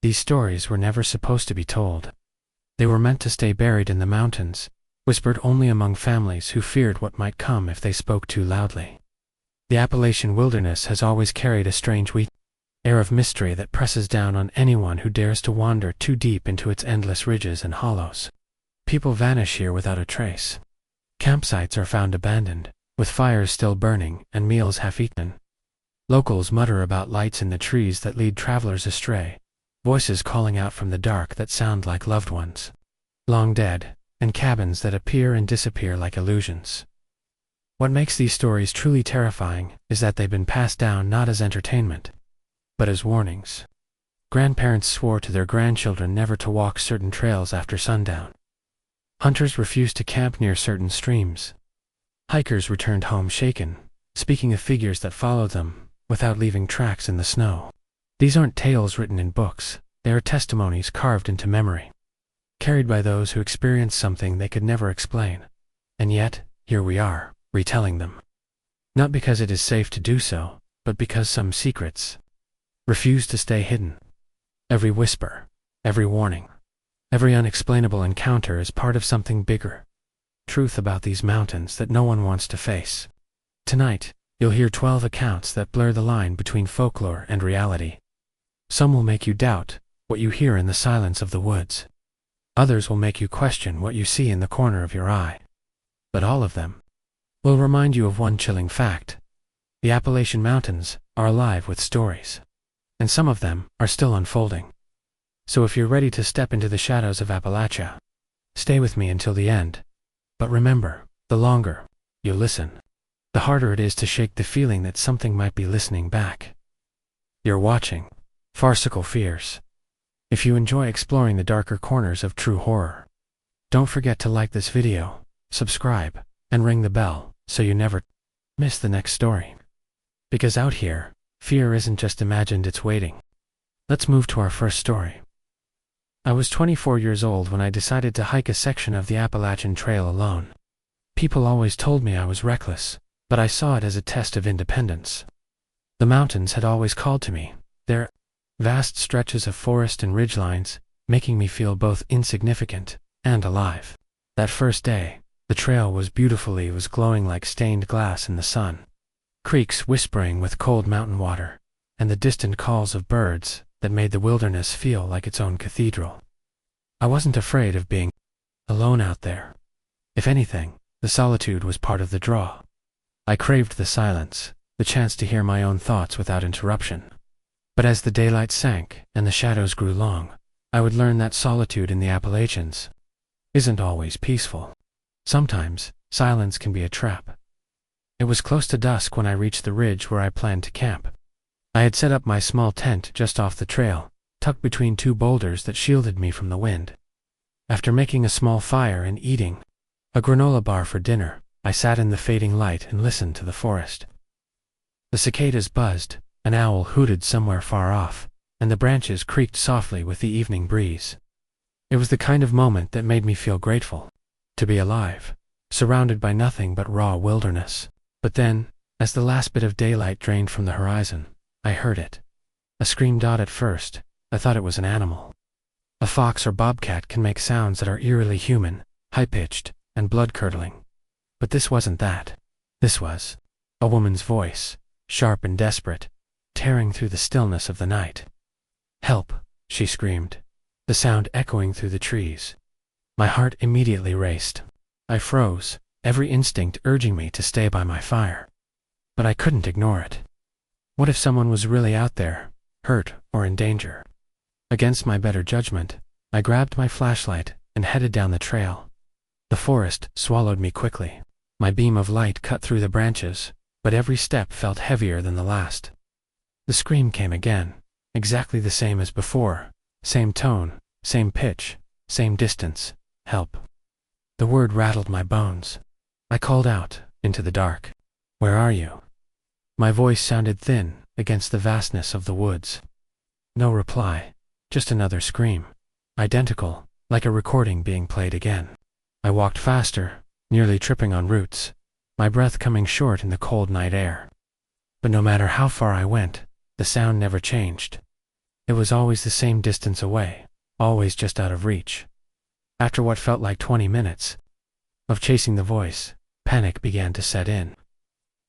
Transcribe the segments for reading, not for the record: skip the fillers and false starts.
These stories were never supposed to be told. They were meant to stay buried in the mountains, whispered only among families who feared what might come if they spoke too loudly. The Appalachian wilderness has always carried a strange air of mystery that presses down on anyone who dares to wander too deep into its endless ridges and hollows. People vanish here without a trace. Campsites are found abandoned, with fires still burning and meals half-eaten. Locals mutter about lights in the trees that lead travelers astray, voices calling out from the dark that sound like loved ones, long dead, and cabins that appear and disappear like illusions. What makes these stories truly terrifying is that they've been passed down not as entertainment, but as warnings. Grandparents swore to their grandchildren never to walk certain trails after sundown. Hunters refused to camp near certain streams. Hikers returned home shaken, speaking of figures that followed them, without leaving tracks in the snow. These aren't tales written in books, they are testimonies carved into memory, carried by those who experienced something they could never explain. And yet, here we are, retelling them. Not because it is safe to do so, but because some secrets refuse to stay hidden. Every whisper, every warning, every unexplainable encounter is part of something bigger. Truth about these mountains that no one wants to face. Tonight, you'll hear 12 accounts that blur the line between folklore and reality. Some will make you doubt what you hear in the silence of the woods. Others will make you question what you see in the corner of your eye. But all of them will remind you of one chilling fact. The Appalachian Mountains are alive with stories, and some of them are still unfolding. So if you're ready to step into the shadows of Appalachia, stay with me until the end. But remember, the longer you listen, the harder it is to shake the feeling that something might be listening back. You're watching Farcical Fears. If you enjoy exploring the darker corners of true horror, don't forget to like this video, subscribe, and ring the bell so you never miss the next story. Because out here, fear isn't just imagined, it's waiting. Let's move to our first story. I was 24 years old when I decided to hike a section of the Appalachian Trail alone. People always told me I was reckless, but I saw it as a test of independence. The mountains had always called to me, their vast stretches of forest and ridgelines, making me feel both insignificant and alive. That first day, the trail was glowing like stained glass in the sun. Creeks whispering with cold mountain water, and the distant calls of birds that made the wilderness feel like its own cathedral. I wasn't afraid of being alone out there. If anything, the solitude was part of the draw. I craved the silence, the chance to hear my own thoughts without interruption. But as the daylight sank and the shadows grew long, I would learn that solitude in the Appalachians isn't always peaceful. Sometimes, silence can be a trap. It was close to dusk when I reached the ridge where I planned to camp. I had set up my small tent just off the trail, tucked between two boulders that shielded me from the wind. After making a small fire and eating a granola bar for dinner, I sat in the fading light and listened to the forest. The cicadas buzzed, an owl hooted somewhere far off, and the branches creaked softly with the evening breeze. It was the kind of moment that made me feel grateful to be alive, surrounded by nothing but raw wilderness. But then, as the last bit of daylight drained from the horizon, I heard it. A screamed out at first. I thought it was an animal. A fox or bobcat can make sounds that are eerily human, high-pitched, and blood-curdling. But this wasn't that. This was a woman's voice, sharp and desperate, tearing through the stillness of the night. "Help," she screamed, the sound echoing through the trees. My heart immediately raced. I froze, every instinct urging me to stay by my fire. But I couldn't ignore it. What if someone was really out there, hurt or in danger? Against my better judgment, I grabbed my flashlight and headed down the trail. The forest swallowed me quickly. My beam of light cut through the branches, but every step felt heavier than the last. The scream came again, exactly the same as before, same tone, same pitch, same distance. "Help." The word rattled my bones. I called out into the dark. "Where are you?" My voice sounded thin against the vastness of the woods. No reply, just another scream, identical, like a recording being played again. I walked faster, nearly tripping on roots, my breath coming short in the cold night air. But no matter how far I went, the sound never changed. It was always the same distance away, always just out of reach. After what felt like 20 minutes of chasing the voice, panic began to set in.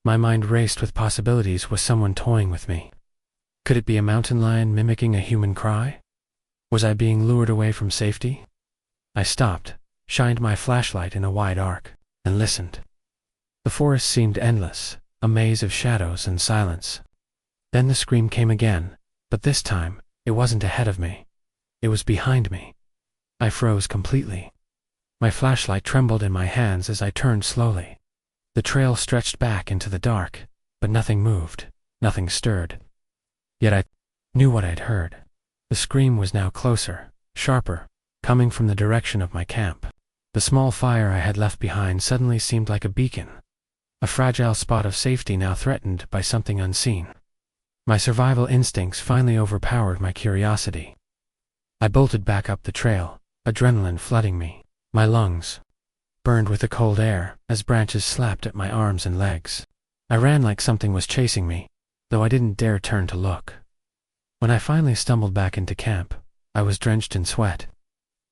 My mind raced with possibilities. Was someone toying with me? Could it be a mountain lion mimicking a human cry? Was I being lured away from safety? I stopped, shined my flashlight in a wide arc, and listened. The forest seemed endless, a maze of shadows and silence. Then the scream came again, but this time, it wasn't ahead of me. It was behind me. I froze completely. My flashlight trembled in my hands as I turned slowly. The trail stretched back into the dark, but nothing moved, nothing stirred. Yet I knew what I'd heard. The scream was now closer, sharper, coming from the direction of my camp. The small fire I had left behind suddenly seemed like a beacon, a fragile spot of safety now threatened by something unseen. My survival instincts finally overpowered my curiosity. I bolted back up the trail, adrenaline flooding me. My lungs burned with the cold air as branches slapped at my arms and legs. I ran like something was chasing me, though I didn't dare turn to look. When I finally stumbled back into camp, I was drenched in sweat.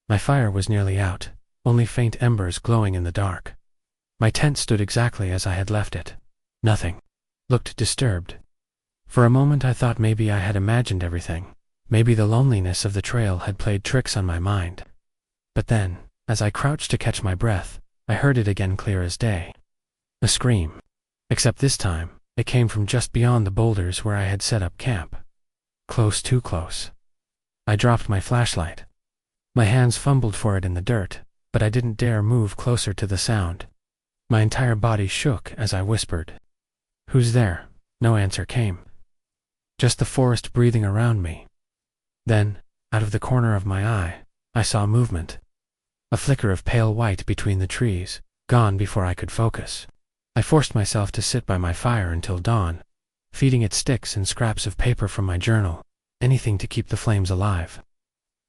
My fire was nearly out, only faint embers glowing in the dark. My tent stood exactly as I had left it. Nothing looked disturbed. For a moment I thought maybe I had imagined everything. Maybe the loneliness of the trail had played tricks on my mind. But then, as I crouched to catch my breath, I heard it again clear as day. A scream. Except this time, it came from just beyond the boulders where I had set up camp. Close, too close. I dropped my flashlight. My hands fumbled for it in the dirt, but I didn't dare move closer to the sound. My entire body shook as I whispered, "Who's there?" No answer came. Just the forest breathing around me. Then, out of the corner of my eye, I saw movement. A flicker of pale white between the trees, gone before I could focus. I forced myself to sit by my fire until dawn, feeding it sticks and scraps of paper from my journal, anything to keep the flames alive.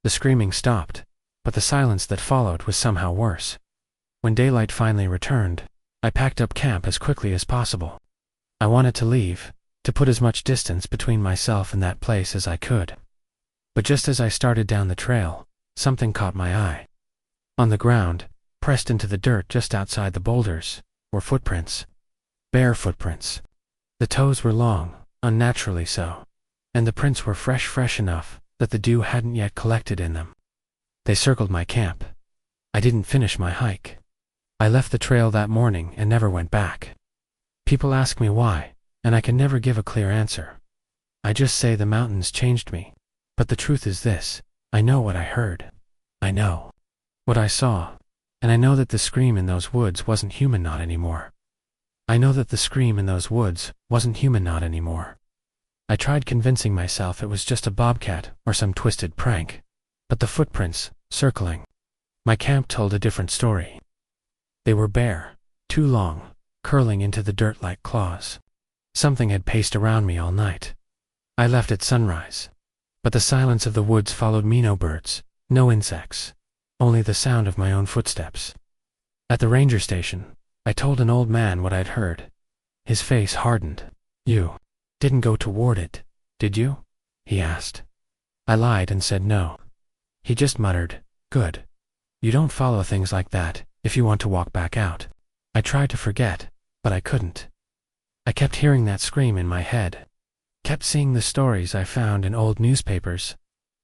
The screaming stopped, but the silence that followed was somehow worse. When daylight finally returned, I packed up camp as quickly as possible. I wanted to leave, to put as much distance between myself and that place as I could. But just as I started down the trail, something caught my eye. On the ground, pressed into the dirt just outside the boulders, were footprints. Bare footprints. The toes were long, unnaturally so, and the prints were fresh enough that the dew hadn't yet collected in them. They circled my camp. I didn't finish my hike. I left the trail that morning and never went back. People ask me why, and I can never give a clear answer. I just say the mountains changed me. But the truth is this: I know what I heard. I know what I saw. And I know that the scream in those woods wasn't human, not anymore. I know that the scream in those woods wasn't human, not anymore. I tried convincing myself it was just a bobcat or some twisted prank. But the footprints, circling my camp, told a different story. They were bare, too long, curling into the dirt like claws. Something had paced around me all night. I left at sunrise. But the silence of the woods followed me. No birds, no insects, only the sound of my own footsteps. At the ranger station, I told an old man what I'd heard. His face hardened. "You didn't go toward it, did you?" he asked. I lied and said no. He just muttered, "Good. You don't follow things like that if you want to walk back out." I tried to forget, but I couldn't. I kept hearing that scream in my head. Kept seeing the stories I found in old newspapers,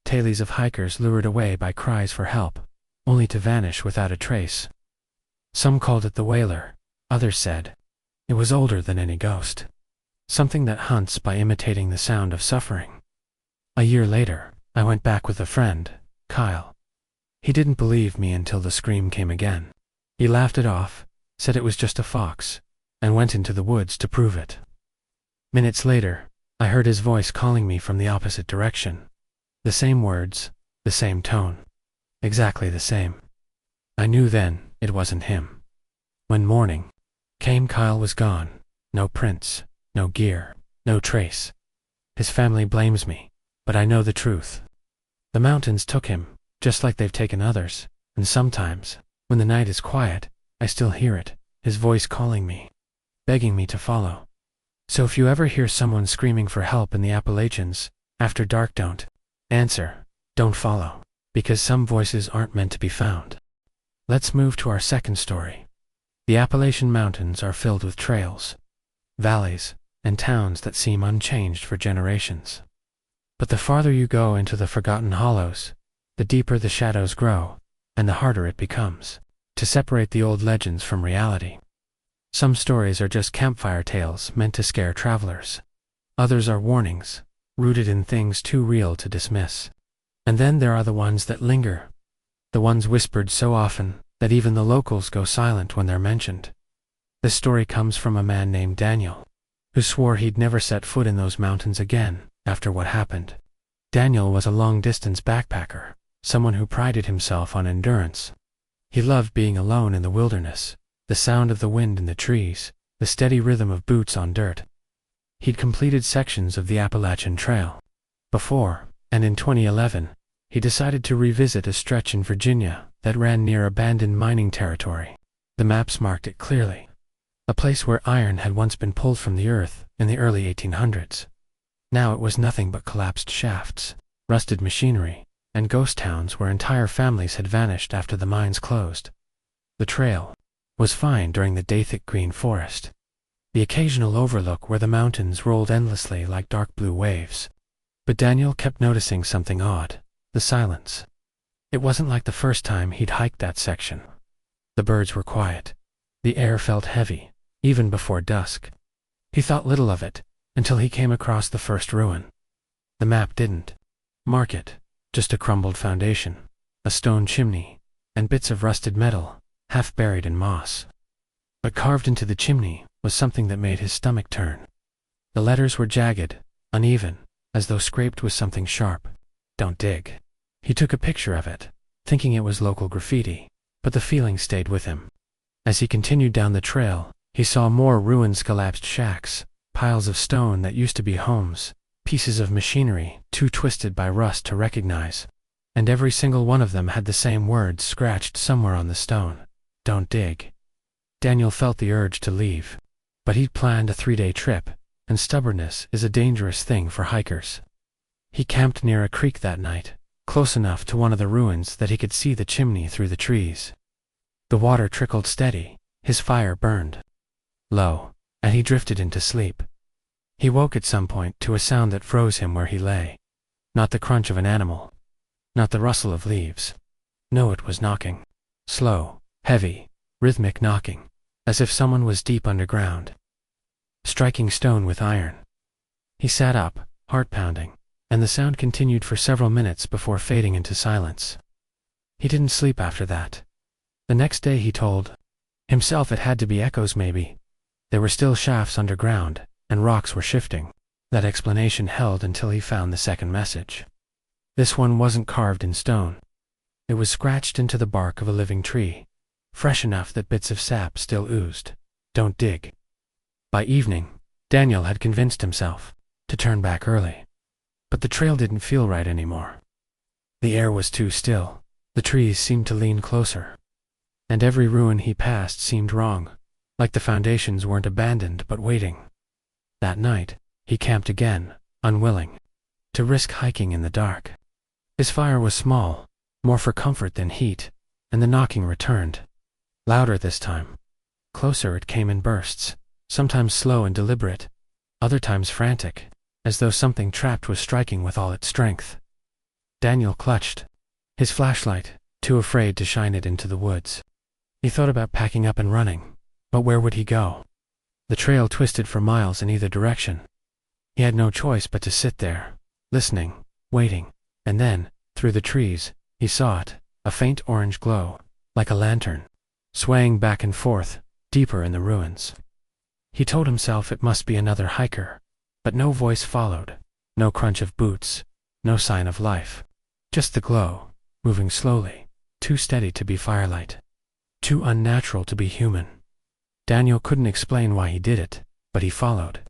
tales of hikers lured away by cries for help, only to vanish without a trace. Some called it the wailer, others said it was older than any ghost, something that hunts by imitating the sound of suffering. A year later, I went back with a friend, Kyle. He didn't believe me until the scream came again. He laughed it off, said it was just a fox, and went into the woods to prove it. Minutes later, I heard his voice calling me from the opposite direction. The same words, the same tone. Exactly the same. I knew then it wasn't him. When morning came, Kyle was gone. No prints, no gear, no trace. His family blames me, but I know the truth. The mountains took him, just like they've taken others, and sometimes, when the night is quiet, I still hear it, his voice calling me, begging me to follow. So if you ever hear someone screaming for help in the Appalachians, after dark, don't Answer: don't follow, because some voices aren't meant to be found. Let's move to our second story. The Appalachian Mountains are filled with trails, valleys, and towns that seem unchanged for generations. But the farther you go into the forgotten hollows, the deeper the shadows grow, and the harder it becomes to separate the old legends from reality. Some stories are just campfire tales meant to scare travelers. Others are warnings, rooted in things too real to dismiss. And then there are the ones that linger, the ones whispered so often that even the locals go silent when they're mentioned. This story comes from a man named Daniel, who swore he'd never set foot in those mountains again after what happened. Daniel was a long-distance backpacker, someone who prided himself on endurance. He loved being alone in the wilderness, the sound of the wind in the trees, the steady rhythm of boots on dirt. He'd completed sections of the Appalachian Trail before, and in 2011, he decided to revisit a stretch in Virginia that ran near abandoned mining territory. The maps marked it clearly. A place where iron had once been pulled from the earth in the early 1800s. Now it was nothing but collapsed shafts, rusted machinery, and ghost towns where entire families had vanished after the mines closed. The trail was fine during the day-thick green forest, the occasional overlook where the mountains rolled endlessly like dark blue waves. But Daniel kept noticing something odd: the silence. It wasn't like the first time he'd hiked that section. The birds were quiet. The air felt heavy, even before dusk. He thought little of it, until he came across the first ruin. The map didn't mark it, just a crumbled foundation, a stone chimney, and bits of rusted metal, half buried in moss. But carved into the chimney was something that made his stomach turn. The letters were jagged, uneven, as though scraped with something sharp. "Don't dig." He took a picture of it, thinking it was local graffiti, but the feeling stayed with him. As he continued down the trail, he saw more ruins, collapsed shacks, piles of stone that used to be homes, pieces of machinery too twisted by rust to recognize, and every single one of them had the same words scratched somewhere on the stone: "Don't dig." Daniel felt the urge to leave, but he'd planned a 3-day trip, and stubbornness is a dangerous thing for hikers. He camped near a creek that night, close enough to one of the ruins that he could see the chimney through the trees. The water trickled steady, his fire burned low, and he drifted into sleep. He woke at some point to a sound that froze him where he lay. Not the crunch of an animal, not the rustle of leaves. No, it was knocking. Slow, heavy, rhythmic knocking, as if someone was deep underground, striking stone with iron. He sat up, heart pounding, and the sound continued for several minutes before fading into silence. He didn't sleep after that. The next day he told himself it had to be echoes maybe. There were still shafts underground, and rocks were shifting. That explanation held until he found the second message. This one wasn't carved in stone. It was scratched into the bark of a living tree, fresh enough that bits of sap still oozed. "Don't dig." By evening, Daniel had convinced himself to turn back early. But the trail didn't feel right anymore. The air was too still, the trees seemed to lean closer, and every ruin he passed seemed wrong, like the foundations weren't abandoned but waiting. That night, he camped again, unwilling to risk hiking in the dark. His fire was small, more for comfort than heat, and the knocking returned. Louder this time. Closer it came in bursts, sometimes slow and deliberate, other times frantic, as though something trapped was striking with all its strength. Daniel clutched his flashlight, too afraid to shine it into the woods. He thought about packing up and running, but where would he go? The trail twisted for miles in either direction. He had no choice but to sit there, listening, waiting, and then, through the trees, he saw it, a faint orange glow, like a lantern, swaying back and forth, deeper in the ruins. He told himself it must be another hiker, but no voice followed, no crunch of boots, no sign of life. Just the glow, moving slowly, too steady to be firelight, too unnatural to be human. Daniel couldn't explain why he did it, but he followed.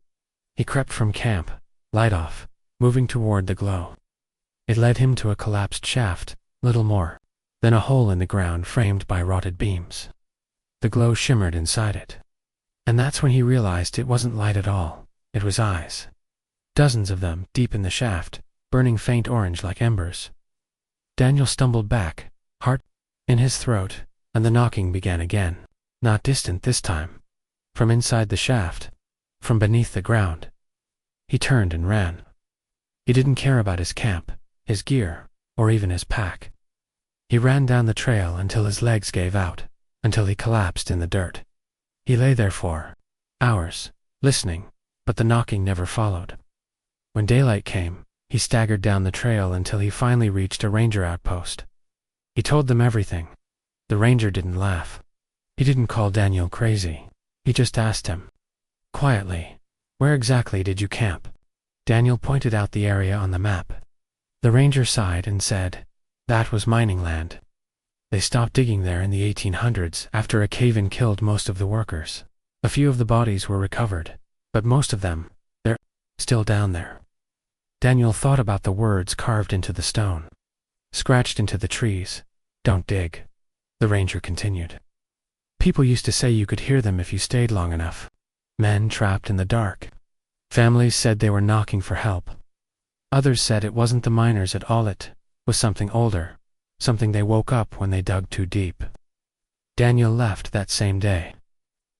He crept from camp, light off, moving toward the glow. It led him to a collapsed shaft, little more than a hole in the ground framed by rotted beams. The glow shimmered inside it. And that's when he realized it wasn't light at all, it was eyes. Dozens of them deep in the shaft, burning faint orange like embers. Daniel stumbled back, heart in his throat, and the knocking began again. Not distant this time. From inside the shaft. From beneath the ground. He turned and ran. He didn't care about his camp, his gear, or even his pack. He ran down the trail until his legs gave out, until he collapsed in the dirt. He lay there for hours, listening, but the knocking never followed. When daylight came, he staggered down the trail until he finally reached a ranger outpost. He told them everything. The ranger didn't laugh. He didn't call Daniel crazy. He just asked him, quietly, "Where exactly did you camp?" Daniel pointed out the area on the map. The ranger sighed and said, "That was mining land. They stopped digging there in the 1800s after a cave-in killed most of the workers. A few of the bodies were recovered, but most of them, they're still down there." Daniel thought about the words carved into the stone, scratched into the trees. "Don't dig," the ranger continued. "People used to say you could hear them if you stayed long enough. Men trapped in the dark. Families said they were knocking for help. Others said it wasn't the miners at all, it was something older, something they woke up when they dug too deep." Daniel left that same day.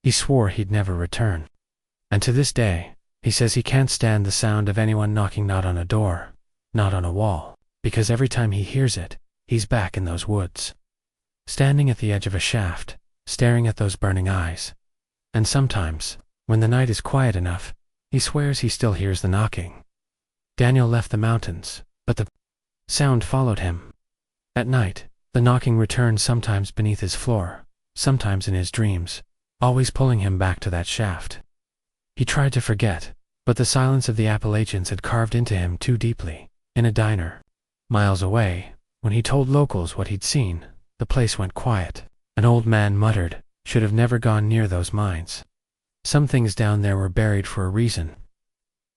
He swore he'd never return. And to this day, he says he can't stand the sound of anyone knocking, not on a door, not on a wall, because every time he hears it, he's back in those woods. Standing at the edge of a shaft, staring at those burning eyes. And sometimes, when the night is quiet enough, he swears he still hears the knocking. Daniel left the mountains, but the sound followed him. At night, the knocking returned, sometimes beneath his floor, sometimes in his dreams, always pulling him back to that shaft. He tried to forget, but the silence of the Appalachians had carved into him too deeply. In a diner, miles away, when he told locals what he'd seen, the place went quiet. An old man muttered, "Should have never gone near those mines. Some things down there were buried for a reason."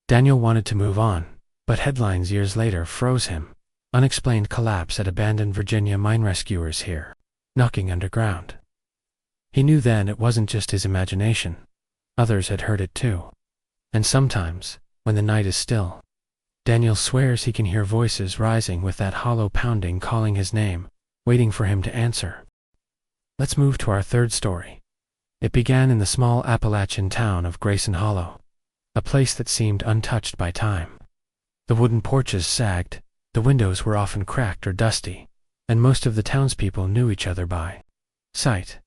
Daniel wanted to move on, but headlines years later froze him. "Unexplained collapse at abandoned Virginia mine rescuers here. Knocking underground." He knew then it wasn't just his imagination. Others had heard it too. And sometimes, when the night is still, Daniel swears he can hear voices rising with that hollow pounding, calling his name, waiting for him to answer. Let's move to our third story. It began in the small Appalachian town of Grayson Hollow, a place that seemed untouched by time. The wooden porches sagged, the windows were often cracked or dusty, and most of the townspeople knew each other by sight.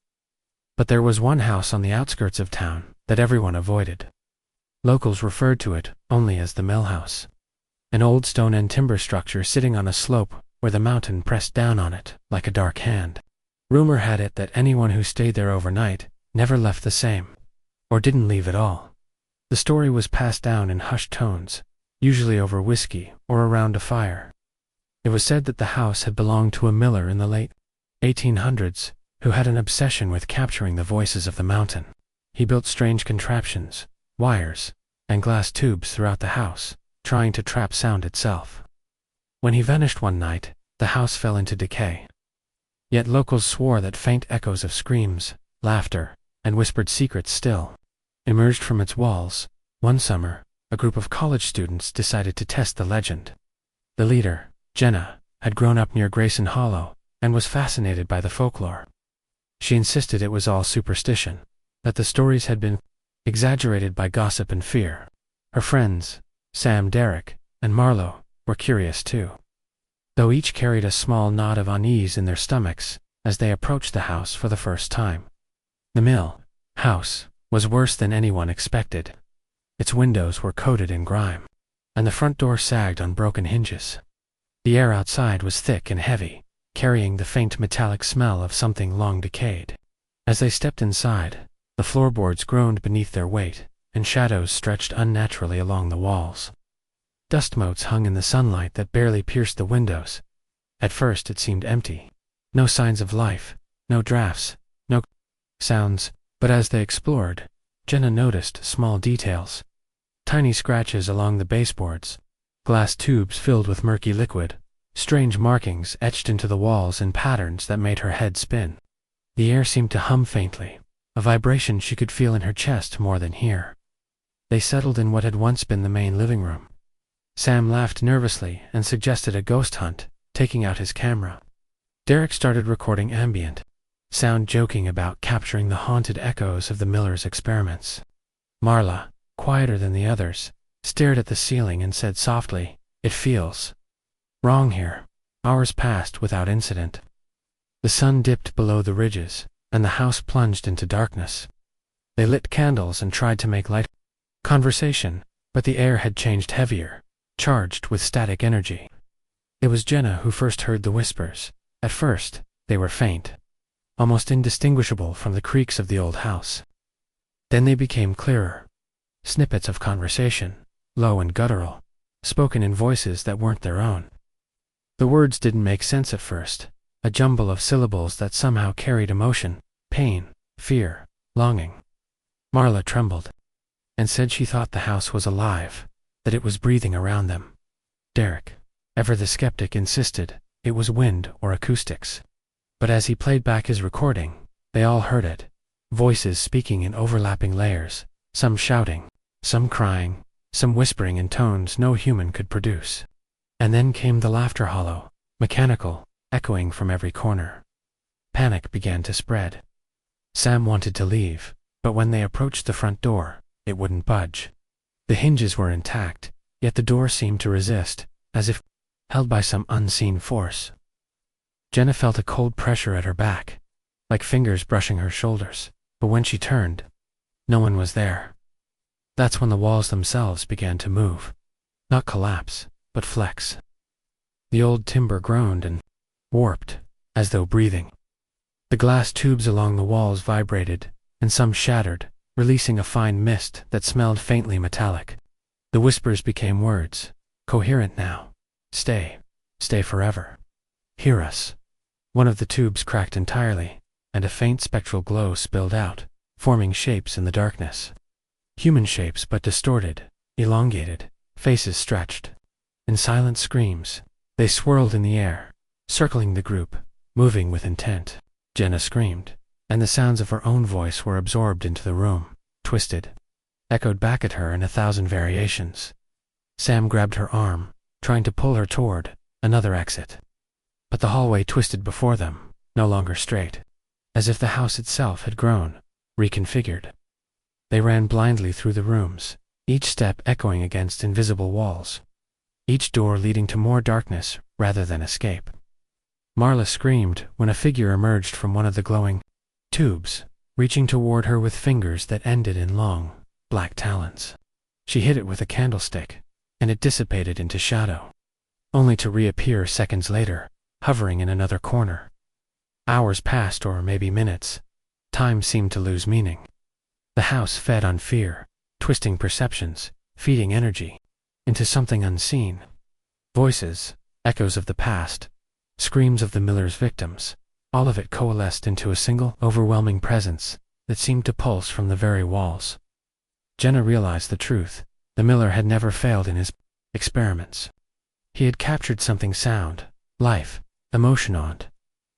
But there was one house on the outskirts of town that everyone avoided. Locals referred to it only as the mill house. An old stone and timber structure sitting on a slope where the mountain pressed down on it like a dark hand. Rumor had it that anyone who stayed there overnight never left the same, or didn't leave at all. The story was passed down in hushed tones, usually over whiskey or around a fire. It was said that the house had belonged to a miller in the late 1800s who had an obsession with capturing the voices of the mountain. He built strange contraptions, wires, and glass tubes throughout the house, trying to trap sound itself. When he vanished one night, the house fell into decay. Yet locals swore that faint echoes of screams, laughter, and whispered secrets still emerged from its walls. One summer, a group of college students decided to test the legend. The leader, Jenna, had grown up near Grayson Hollow and was fascinated by the folklore. She insisted it was all superstition, that the stories had been exaggerated by gossip and fear. Her friends, Sam, Derek, and Marlowe, were curious too, though each carried a small knot of unease in their stomachs as they approached the house for the first time. The mill house was worse than anyone expected. Its windows were coated in grime, and the front door sagged on broken hinges. The air outside was thick and heavy, carrying the faint metallic smell of something long decayed. As they stepped inside, the floorboards groaned beneath their weight, and shadows stretched unnaturally along the walls. Dust motes hung in the sunlight that barely pierced the windows. At first it seemed empty. No signs of life, no drafts, no sounds, but as they explored, Jenna noticed small details. Tiny scratches along the baseboards, glass tubes filled with murky liquid, strange markings etched into the walls in patterns that made her head spin. The air seemed to hum faintly, a vibration she could feel in her chest more than hear. They settled in what had once been the main living room. Sam laughed nervously and suggested a ghost hunt, taking out his camera. Derek started recording ambient sound, joking about capturing the haunted echoes of the Miller's experiments. Marla, quieter than the others, stared at the ceiling and said softly, "It feels wrong here." Hours passed without incident. The sun dipped below the ridges, and the house plunged into darkness. They lit candles and tried to make light conversation, but the air had changed heavier, charged with static energy. It was Jenna who first heard the whispers. At first, they were faint, almost indistinguishable from the creaks of the old house. Then they became clearer. Snippets of conversation, low and guttural, spoken in voices that weren't their own. The words didn't make sense at first, a jumble of syllables that somehow carried emotion, pain, fear, longing. Marla trembled and said she thought the house was alive, that it was breathing around them. Derek, ever the skeptic, insisted it was wind or acoustics. But as he played back his recording, they all heard it, voices speaking in overlapping layers, some shouting, some crying, some whispering in tones no human could produce. And then came the laughter, hollow, mechanical, echoing from every corner. Panic began to spread. Sam wanted to leave, but when they approached the front door, it wouldn't budge. The hinges were intact, yet the door seemed to resist, as if held by some unseen force. Jenna felt a cold pressure at her back, like fingers brushing her shoulders, but when she turned, no one was there. That's when the walls themselves began to move. Not collapse, but flex. The old timber groaned and warped, as though breathing. The glass tubes along the walls vibrated, and some shattered, releasing a fine mist that smelled faintly metallic. The whispers became words, coherent now. "Stay. Stay forever. Hear us." One of the tubes cracked entirely, and a faint spectral glow spilled out, forming shapes in the darkness. Human shapes, but distorted, elongated, faces stretched. In silent screams, they swirled in the air, circling the group, moving with intent. Jenna screamed, and the sounds of her own voice were absorbed into the room, twisted, echoed back at her in 1,000 variations. Sam grabbed her arm, trying to pull her toward another exit. But the hallway twisted before them, no longer straight, as if the house itself had grown, reconfigured. They ran blindly through the rooms, each step echoing against invisible walls, each door leading to more darkness rather than escape. Marla screamed when a figure emerged from one of the glowing tubes, reaching toward her with fingers that ended in long, black talons. She hit it with a candlestick, and it dissipated into shadow, only to reappear seconds later, hovering in another corner. Hours passed, or maybe minutes. Time seemed to lose meaning. The house fed on fear, twisting perceptions, feeding energy into something unseen. Voices, echoes of the past, screams of the Miller's victims, all of it coalesced into a single, overwhelming presence that seemed to pulse from the very walls. Jenna realized the truth. The Miller had never failed in his experiments. He had captured something: sound, life, emotion on it.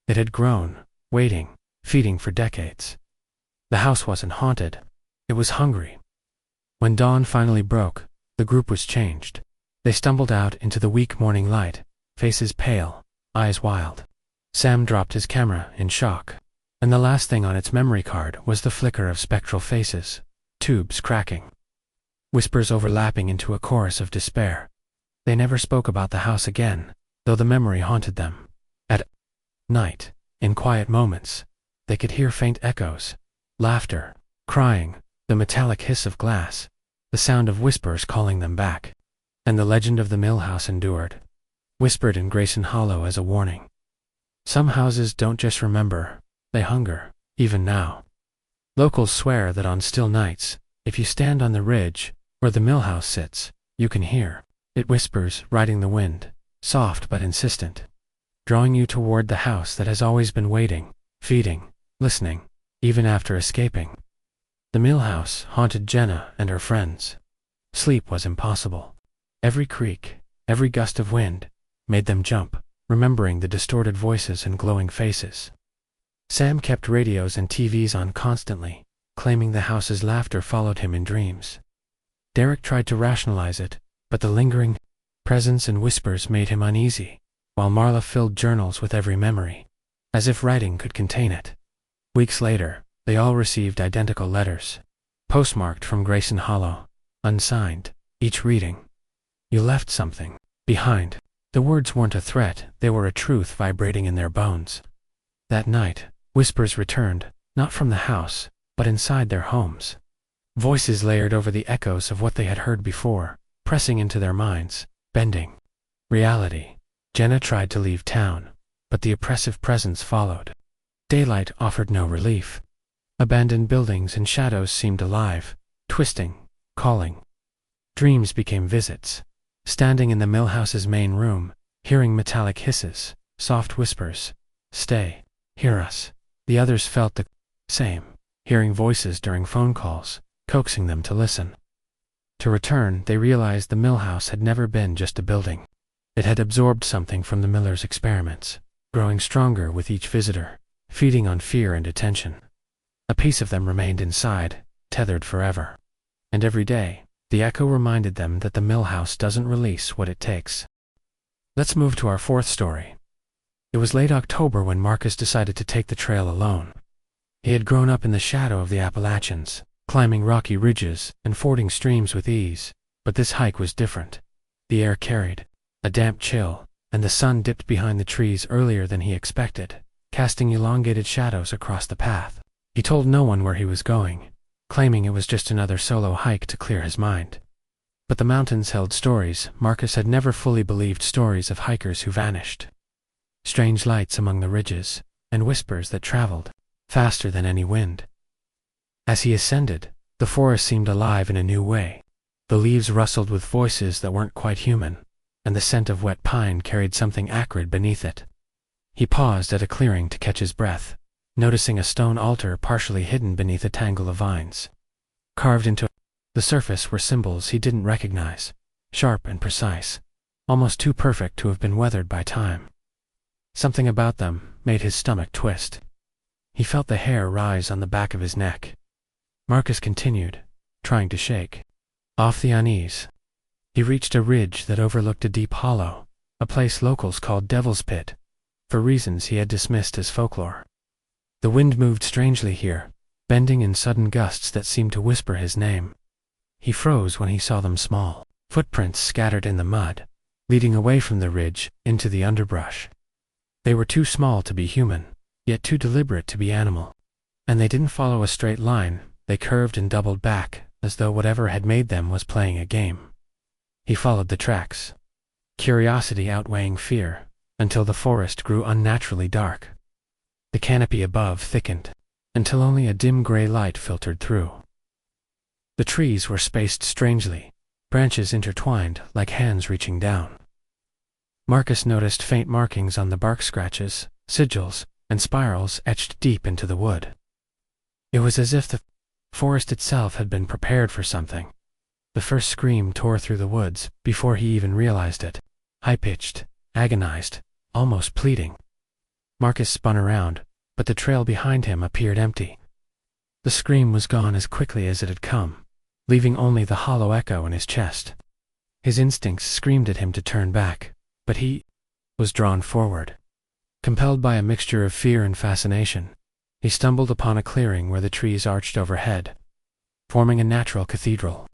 It had grown, waiting, feeding for decades. The house wasn't haunted. It was hungry. When dawn finally broke, the group was changed. They stumbled out into the weak morning light, faces pale, eyes wild. Sam dropped his camera in shock, and the last thing on its memory card was the flicker of spectral faces, tubes cracking, whispers overlapping into a chorus of despair. They never spoke about the house again, though the memory haunted them. At night, in quiet moments, they could hear faint echoes, laughter, crying, the metallic hiss of glass, the sound of whispers calling them back. And the legend of the mill house endured, whispered in Grayson Hollow as a warning. Some houses don't just remember, they hunger, even now. Locals swear that on still nights, if you stand on the ridge where the mill house sits, you can hear. It whispers, riding the wind, soft but insistent, drawing you toward the house that has always been waiting, feeding, listening, even after escaping. The mill house haunted Jenna and her friends. Sleep was impossible. Every creak, every gust of wind, made them jump, remembering the distorted voices and glowing faces. Sam kept radios and TVs on constantly, claiming the house's laughter followed him in dreams. Derek tried to rationalize it, but the lingering Presence and whispers made him uneasy, while Marla filled journals with every memory, as if writing could contain it. Weeks later, they all received identical letters, postmarked from Grayson Hollow, unsigned, each reading, "You left something behind." The words weren't a threat, they were a truth vibrating in their bones. That night, whispers returned, not from the house, but inside their homes. Voices layered over the echoes of what they had heard before, pressing into their minds, bending reality. Jenna tried to leave town, but the oppressive presence followed. Daylight offered no relief. Abandoned buildings and shadows seemed alive, twisting, calling. Dreams became visits. Standing in the millhouse's main room, hearing metallic hisses, soft whispers, "Stay, hear us." The others felt the same, hearing voices during phone calls, coaxing them to listen. To return, they realized the millhouse had never been just a building. It had absorbed something from the miller's experiments, growing stronger with each visitor, feeding on fear and attention. A piece of them remained inside, tethered forever. And every day, the echo reminded them that the millhouse doesn't release what it takes. Let's move to our fourth story. It was late October when Marcus decided to take the trail alone. He had grown up in the shadow of the Appalachians, climbing rocky ridges and fording streams with ease, but this hike was different. The air carried a damp chill, and the sun dipped behind the trees earlier than he expected, casting elongated shadows across the path. He told no one where he was going, claiming it was just another solo hike to clear his mind. But the mountains held stories. Marcus had never fully believed stories of hikers who vanished. Strange lights among the ridges, and whispers that traveled faster than any wind. As he ascended, the forest seemed alive in a new way. The leaves rustled with voices that weren't quite human, and the scent of wet pine carried something acrid beneath it. He paused at a clearing to catch his breath, noticing a stone altar partially hidden beneath a tangle of vines. Carved into the surface were symbols he didn't recognize, sharp and precise, almost too perfect to have been weathered by time. Something about them made his stomach twist. He felt the hair rise on the back of his neck. Marcus continued, trying to shake off the unease. He reached a ridge that overlooked a deep hollow, a place locals called Devil's Pit, for reasons he had dismissed as folklore. The wind moved strangely here, bending in sudden gusts that seemed to whisper his name. He froze when he saw them small footprints scattered in the mud, leading away from the ridge into the underbrush. They were too small to be human, yet too deliberate to be animal. And they didn't follow a straight line, they curved and doubled back, as though whatever had made them was playing a game. He followed the tracks, curiosity outweighing fear, until the forest grew unnaturally dark. The canopy above thickened, until only a dim gray light filtered through. The trees were spaced strangely, branches intertwined like hands reaching down. Marcus noticed faint markings on the bark scratches, sigils, and spirals etched deep into the wood. It was as if the forest itself had been prepared for something. The first scream tore through the woods before he even realized it, high-pitched, agonized, almost pleading. Marcus spun around, but the trail behind him appeared empty. The scream was gone as quickly as it had come, leaving only the hollow echo in his chest. His instincts screamed at him to turn back, but he was drawn forward. Compelled by a mixture of fear and fascination, he stumbled upon a clearing where the trees arched overhead, forming a natural cathedral.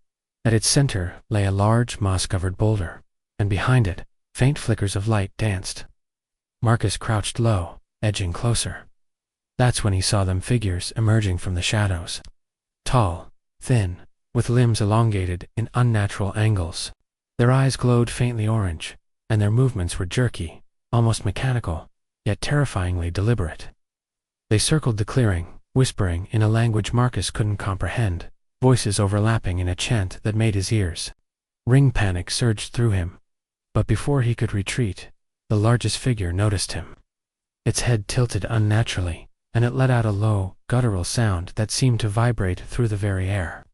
At its center lay a large, moss-covered boulder, and behind it, faint flickers of light danced. Marcus crouched low, edging closer. That's when he saw them figures emerging from the shadows. Tall, thin, with limbs elongated in unnatural angles. Their eyes glowed faintly orange, and their movements were jerky, almost mechanical, yet terrifyingly deliberate. They circled the clearing, whispering in a language Marcus couldn't comprehend, voices overlapping in a chant that made his ears ring. Panic surged through him, but before he could retreat, the largest figure noticed him. Its head tilted unnaturally, and it let out a low, guttural sound that seemed to vibrate through the very air.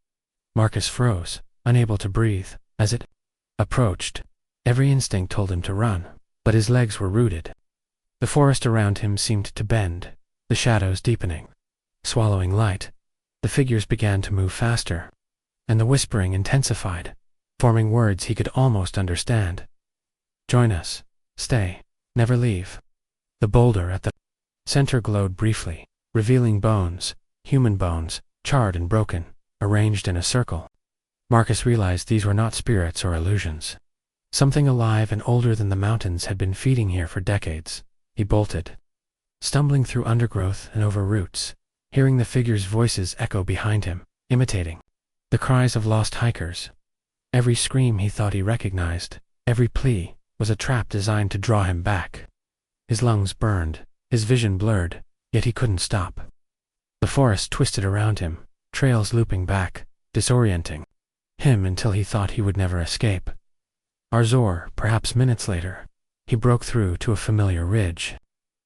Marcus froze, unable to breathe, as it approached. Every instinct told him to run, but his legs were rooted. The forest around him seemed to bend, the shadows deepening. Swallowing light, the figures began to move faster, and the whispering intensified, forming words he could almost understand, Join us. Stay. Never leave. The boulder at the center glowed briefly, revealing bones, human bones, charred and broken, arranged in a circle. Marcus realized these were not spirits or illusions. Something alive and older than the mountains had been feeding here for decades. He bolted, stumbling through undergrowth and over roots, hearing the figures' voices echo behind him, imitating the cries of lost hikers. Every scream he thought he recognized, every plea, was a trap designed to draw him back. His lungs burned, his vision blurred, yet he couldn't stop. The forest twisted around him, trails looping back, disorienting him until he thought he would never escape. Arzor, perhaps minutes later, he broke through to a familiar ridge.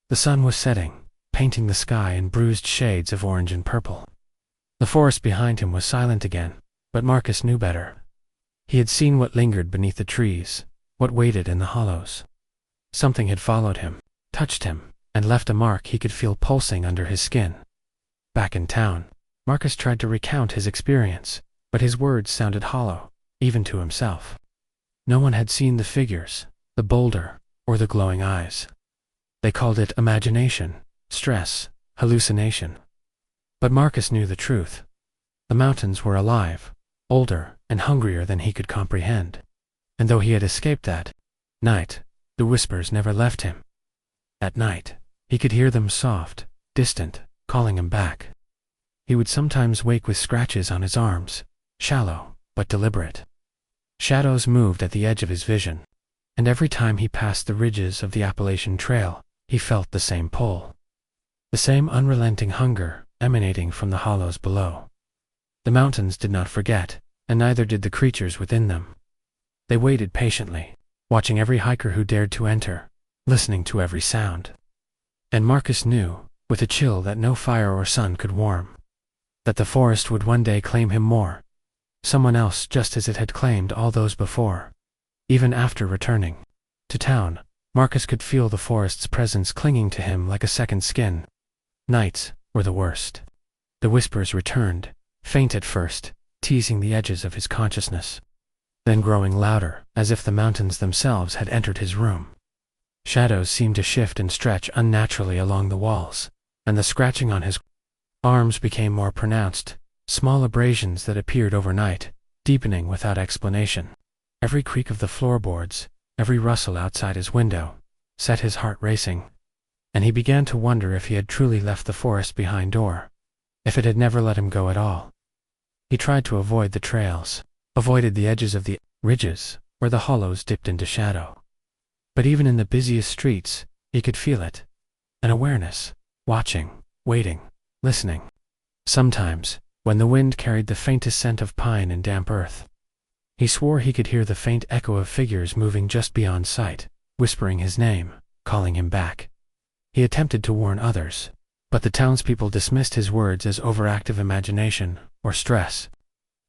The sun was setting, painting the sky in bruised shades of orange and purple. The forest behind him was silent again, but Marcus knew better. He had seen what lingered beneath the trees, what waited in the hollows. Something had followed him, touched him, and left a mark he could feel pulsing under his skin. Back in town, Marcus tried to recount his experience, but his words sounded hollow, even to himself. No one had seen the figures, the boulder, or the glowing eyes. They called it imagination, stress, hallucination. But Marcus knew the truth. The mountains were alive, older, and hungrier than he could comprehend. And though he had escaped that night, the whispers never left him. At night, he could hear them soft, distant, calling him back. He would sometimes wake with scratches on his arms, shallow, but deliberate. Shadows moved at the edge of his vision, and every time he passed the ridges of the Appalachian Trail, he felt the same pull. The same unrelenting hunger emanating from the hollows below. The mountains did not forget, and neither did the creatures within them. They waited patiently, watching every hiker who dared to enter, listening to every sound. And Marcus knew, with a chill that no fire or sun could warm, that the forest would one day claim him more, someone else just as it had claimed all those before. Even after returning to town, Marcus could feel the forest's presence clinging to him like a second skin. Nights were the worst. The whispers returned, faint at first, teasing the edges of his consciousness, then growing louder, as if the mountains themselves had entered his room. Shadows seemed to shift and stretch unnaturally along the walls, and the scratching on his arms became more pronounced, small abrasions that appeared overnight, deepening without explanation. Every creak of the floorboards, every rustle outside his window, set his heart racing, and he began to wonder if he had truly left the forest behind or if it had never let him go at all. He tried to avoid the trails, avoided the edges of the ridges where the hollows dipped into shadow. But even in the busiest streets, he could feel it. An awareness, watching, waiting, listening. Sometimes, when the wind carried the faintest scent of pine and damp earth, he swore he could hear the faint echo of figures moving just beyond sight, whispering his name, calling him back. He attempted to warn others, but the townspeople dismissed his words as overactive imagination or stress.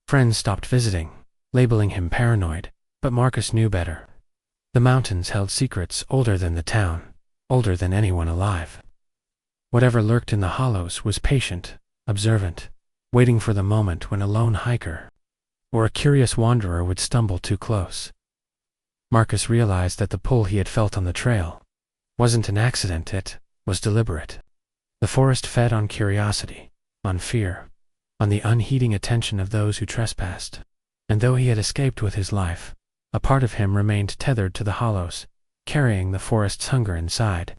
Friends stopped visiting, labeling him paranoid, but Marcus knew better. The mountains held secrets older than the town, older than anyone alive. Whatever lurked in the hollows was patient, observant, waiting for the moment when a lone hiker or a curious wanderer would stumble too close. Marcus realized that the pull he had felt on the trail wasn't an accident, it was deliberate. The forest fed on curiosity, on fear, on the unheeding attention of those who trespassed. And though he had escaped with his life, a part of him remained tethered to the hollows, carrying the forest's hunger inside.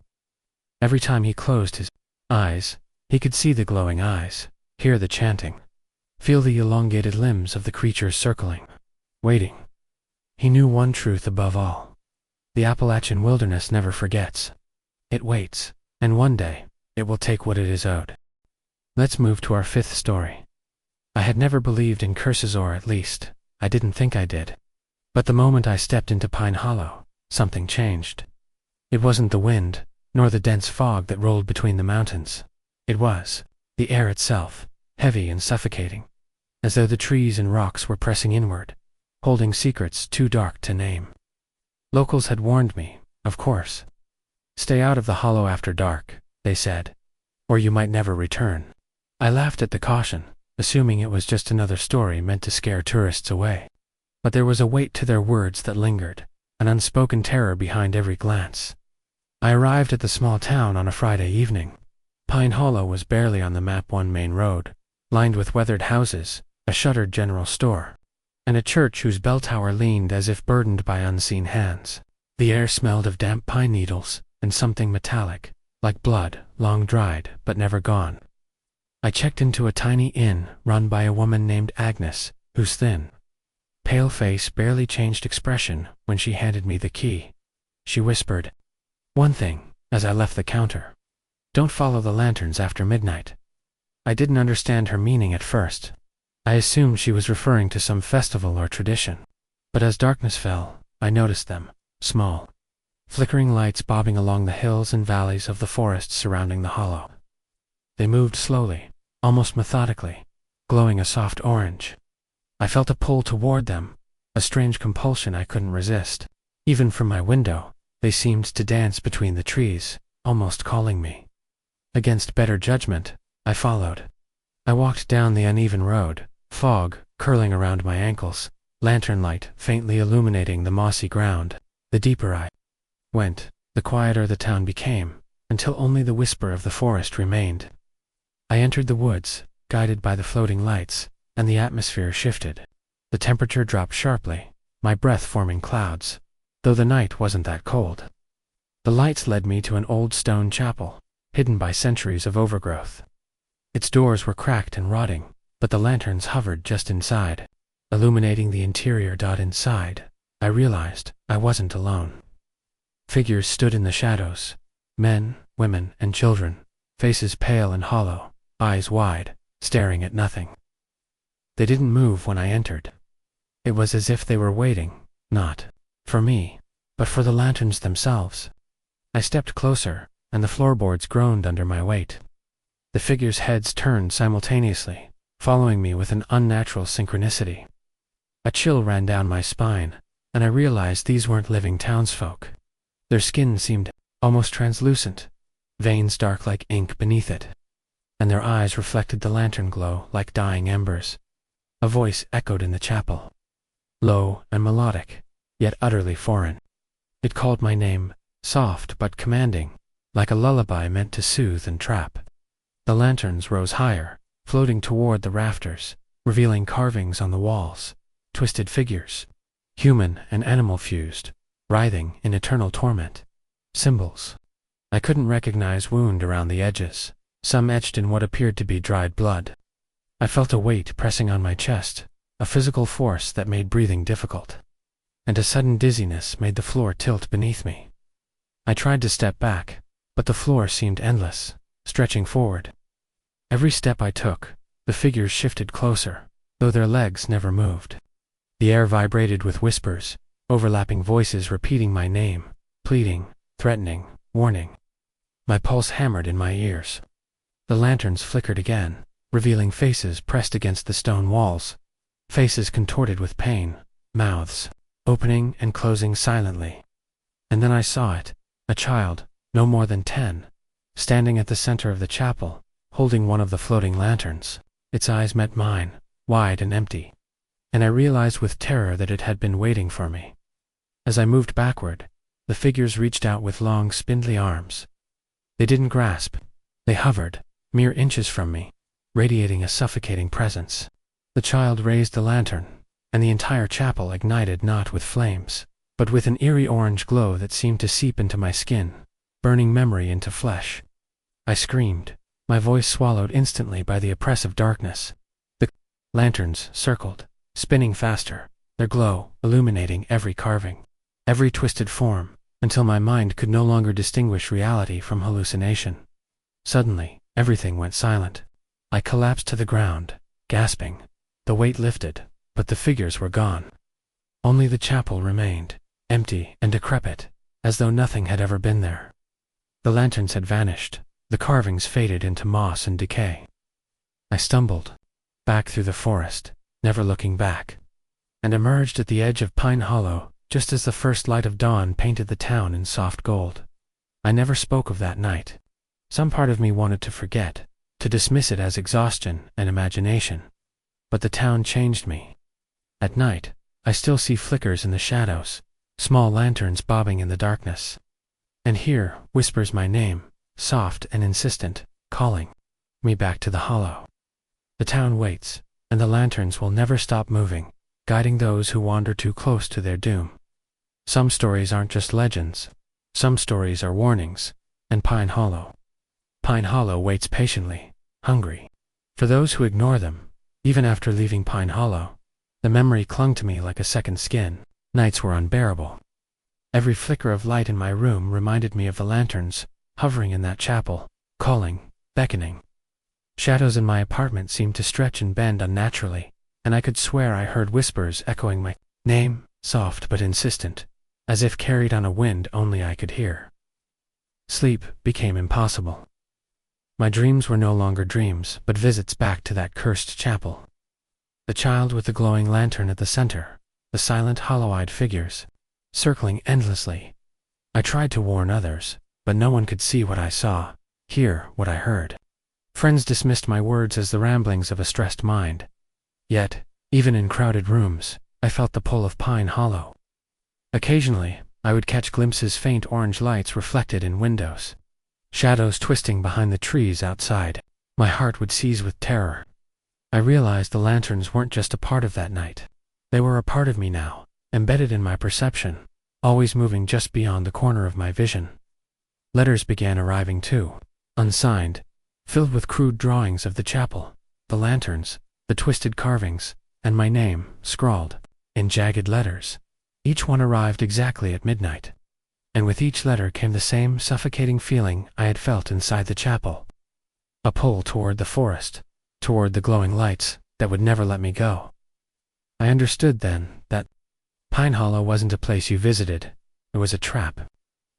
Every time he closed his eyes, he could see the glowing eyes, hear the chanting, feel the elongated limbs of the creatures circling, waiting. He knew one truth above all. The Appalachian wilderness never forgets. It waits, and one day, it will take what it is owed. Let's move to our fifth story. I had never believed in curses, or at least, I didn't think I did. But the moment I stepped into Pine Hollow, something changed. It wasn't the wind, nor the dense fog that rolled between the mountains. It was the air itself, heavy and suffocating, as though the trees and rocks were pressing inward, holding secrets too dark to name. Locals had warned me, of course. Stay out of the hollow after dark, they said, or you might never return. I laughed at the caution, assuming it was just another story meant to scare tourists away. But there was a weight to their words that lingered, an unspoken terror behind every glance. I arrived at the small town on a Friday evening. Pine Hollow was barely on the map, one main road, lined with weathered houses, a shuttered general store, and a church whose bell tower leaned as if burdened by unseen hands. The air smelled of damp pine needles and something metallic, like blood, long dried but never gone. I checked into a tiny inn run by a woman named Agnes, whose thin, pale face barely changed expression when she handed me the key. She whispered, "One thing," as I left the counter. "Don't follow the lanterns after midnight." I didn't understand her meaning at first. I assumed she was referring to some festival or tradition. But as darkness fell, I noticed them, small, flickering lights bobbing along the hills and valleys of the forest surrounding the hollow. They moved slowly, almost methodically, glowing a soft orange. I felt a pull toward them, a strange compulsion I couldn't resist. Even from my window, they seemed to dance between the trees, almost calling me. Against better judgment, I followed. I walked down the uneven road, fog curling around my ankles, lantern light faintly illuminating the mossy ground. The deeper I went, the quieter the town became, until only the whisper of the forest remained. I entered the woods, guided by the floating lights, and the atmosphere shifted. The temperature dropped sharply, my breath forming clouds, though the night wasn't that cold. The lights led me to an old stone chapel, hidden by centuries of overgrowth. Its doors were cracked and rotting, but the lanterns hovered just inside, illuminating the interior. Inside, I realized I wasn't alone. Figures stood in the shadows, men, women, and children, faces pale and hollow, eyes wide, staring at nothing. They didn't move when I entered. It was as if they were waiting, not for me, but for the lanterns themselves. I stepped closer, and the floorboards groaned under my weight. The figures' heads turned simultaneously, following me with an unnatural synchronicity. A chill ran down my spine, and I realized these weren't living townsfolk. Their skin seemed almost translucent, veins dark like ink beneath it, and their eyes reflected the lantern glow like dying embers. A voice echoed in the chapel, low and melodic, yet utterly foreign. It called my name, soft but commanding, like a lullaby meant to soothe and trap. The lanterns rose higher, floating toward the rafters, revealing carvings on the walls, twisted figures, human and animal fused, writhing in eternal torment. Symbols I couldn't recognize wound around the edges, some etched in what appeared to be dried blood. I felt a weight pressing on my chest, a physical force that made breathing difficult, and a sudden dizziness made the floor tilt beneath me. I tried to step back, but the floor seemed endless, stretching forward. Every step I took, the figures shifted closer, though their legs never moved. The air vibrated with whispers, overlapping voices repeating my name, pleading, threatening, warning. My pulse hammered in my ears. The lanterns flickered again, revealing faces pressed against the stone walls, faces contorted with pain, mouths opening and closing silently. And then I saw it, a child, no more than 10, standing at the center of the chapel, holding one of the floating lanterns. Its eyes met mine, wide and empty, and I realized with terror that it had been waiting for me. As I moved backward, the figures reached out with long, spindly arms. They didn't grasp. They hovered, mere inches from me, radiating a suffocating presence. The child raised the lantern, and the entire chapel ignited not with flames, but with an eerie orange glow that seemed to seep into my skin, burning memory into flesh. I screamed, my voice swallowed instantly by the oppressive darkness. The lanterns circled, spinning faster, their glow illuminating every carving, every twisted form, until my mind could no longer distinguish reality from hallucination. Suddenly, everything went silent. I collapsed to the ground, gasping. The weight lifted, but the figures were gone. Only the chapel remained, empty and decrepit, as though nothing had ever been there. The lanterns had vanished, the carvings faded into moss and decay. I stumbled back through the forest, never looking back, and emerged at the edge of Pine Hollow just as the first light of dawn painted the town in soft gold. I never spoke of that night. Some part of me wanted to forget, to dismiss it as exhaustion and imagination. But the town changed me. At night, I still see flickers in the shadows, small lanterns bobbing in the darkness. And here whispers my name, soft and insistent, calling me back to the hollow. The town waits, and the lanterns will never stop moving, guiding those who wander too close to their doom. Some stories aren't just legends. Some stories are warnings, and Pine Hollow waits patiently, hungry. For those who ignore them, even after leaving Pine Hollow, the memory clung to me like a second skin. Nights were unbearable. Every flicker of light in my room reminded me of the lanterns, hovering in that chapel, calling, beckoning. Shadows in my apartment seemed to stretch and bend unnaturally, and I could swear I heard whispers echoing my name, soft but insistent, as if carried on a wind only I could hear. Sleep became impossible. My dreams were no longer dreams, but visits back to that cursed chapel. The child with the glowing lantern at the center, the silent hollow-eyed figures, circling endlessly. I tried to warn others, but no one could see what I saw, hear what I heard. Friends dismissed my words as the ramblings of a stressed mind. Yet, even in crowded rooms, I felt the pull of Pine Hollow. Occasionally, I would catch glimpses of faint orange lights reflected in windows, shadows twisting behind the trees outside. My heart would seize with terror. I realized the lanterns weren't just a part of that night. They were a part of me now, embedded in my perception, always moving just beyond the corner of my vision. Letters began arriving too, unsigned, filled with crude drawings of the chapel, the lanterns, the twisted carvings, and my name, scrawled in jagged letters. Each one arrived exactly at midnight, and with each letter came the same suffocating feeling I had felt inside the chapel. A pull toward the forest, toward the glowing lights that would never let me go. I understood then that Pine Hollow wasn't a place you visited, it was a trap.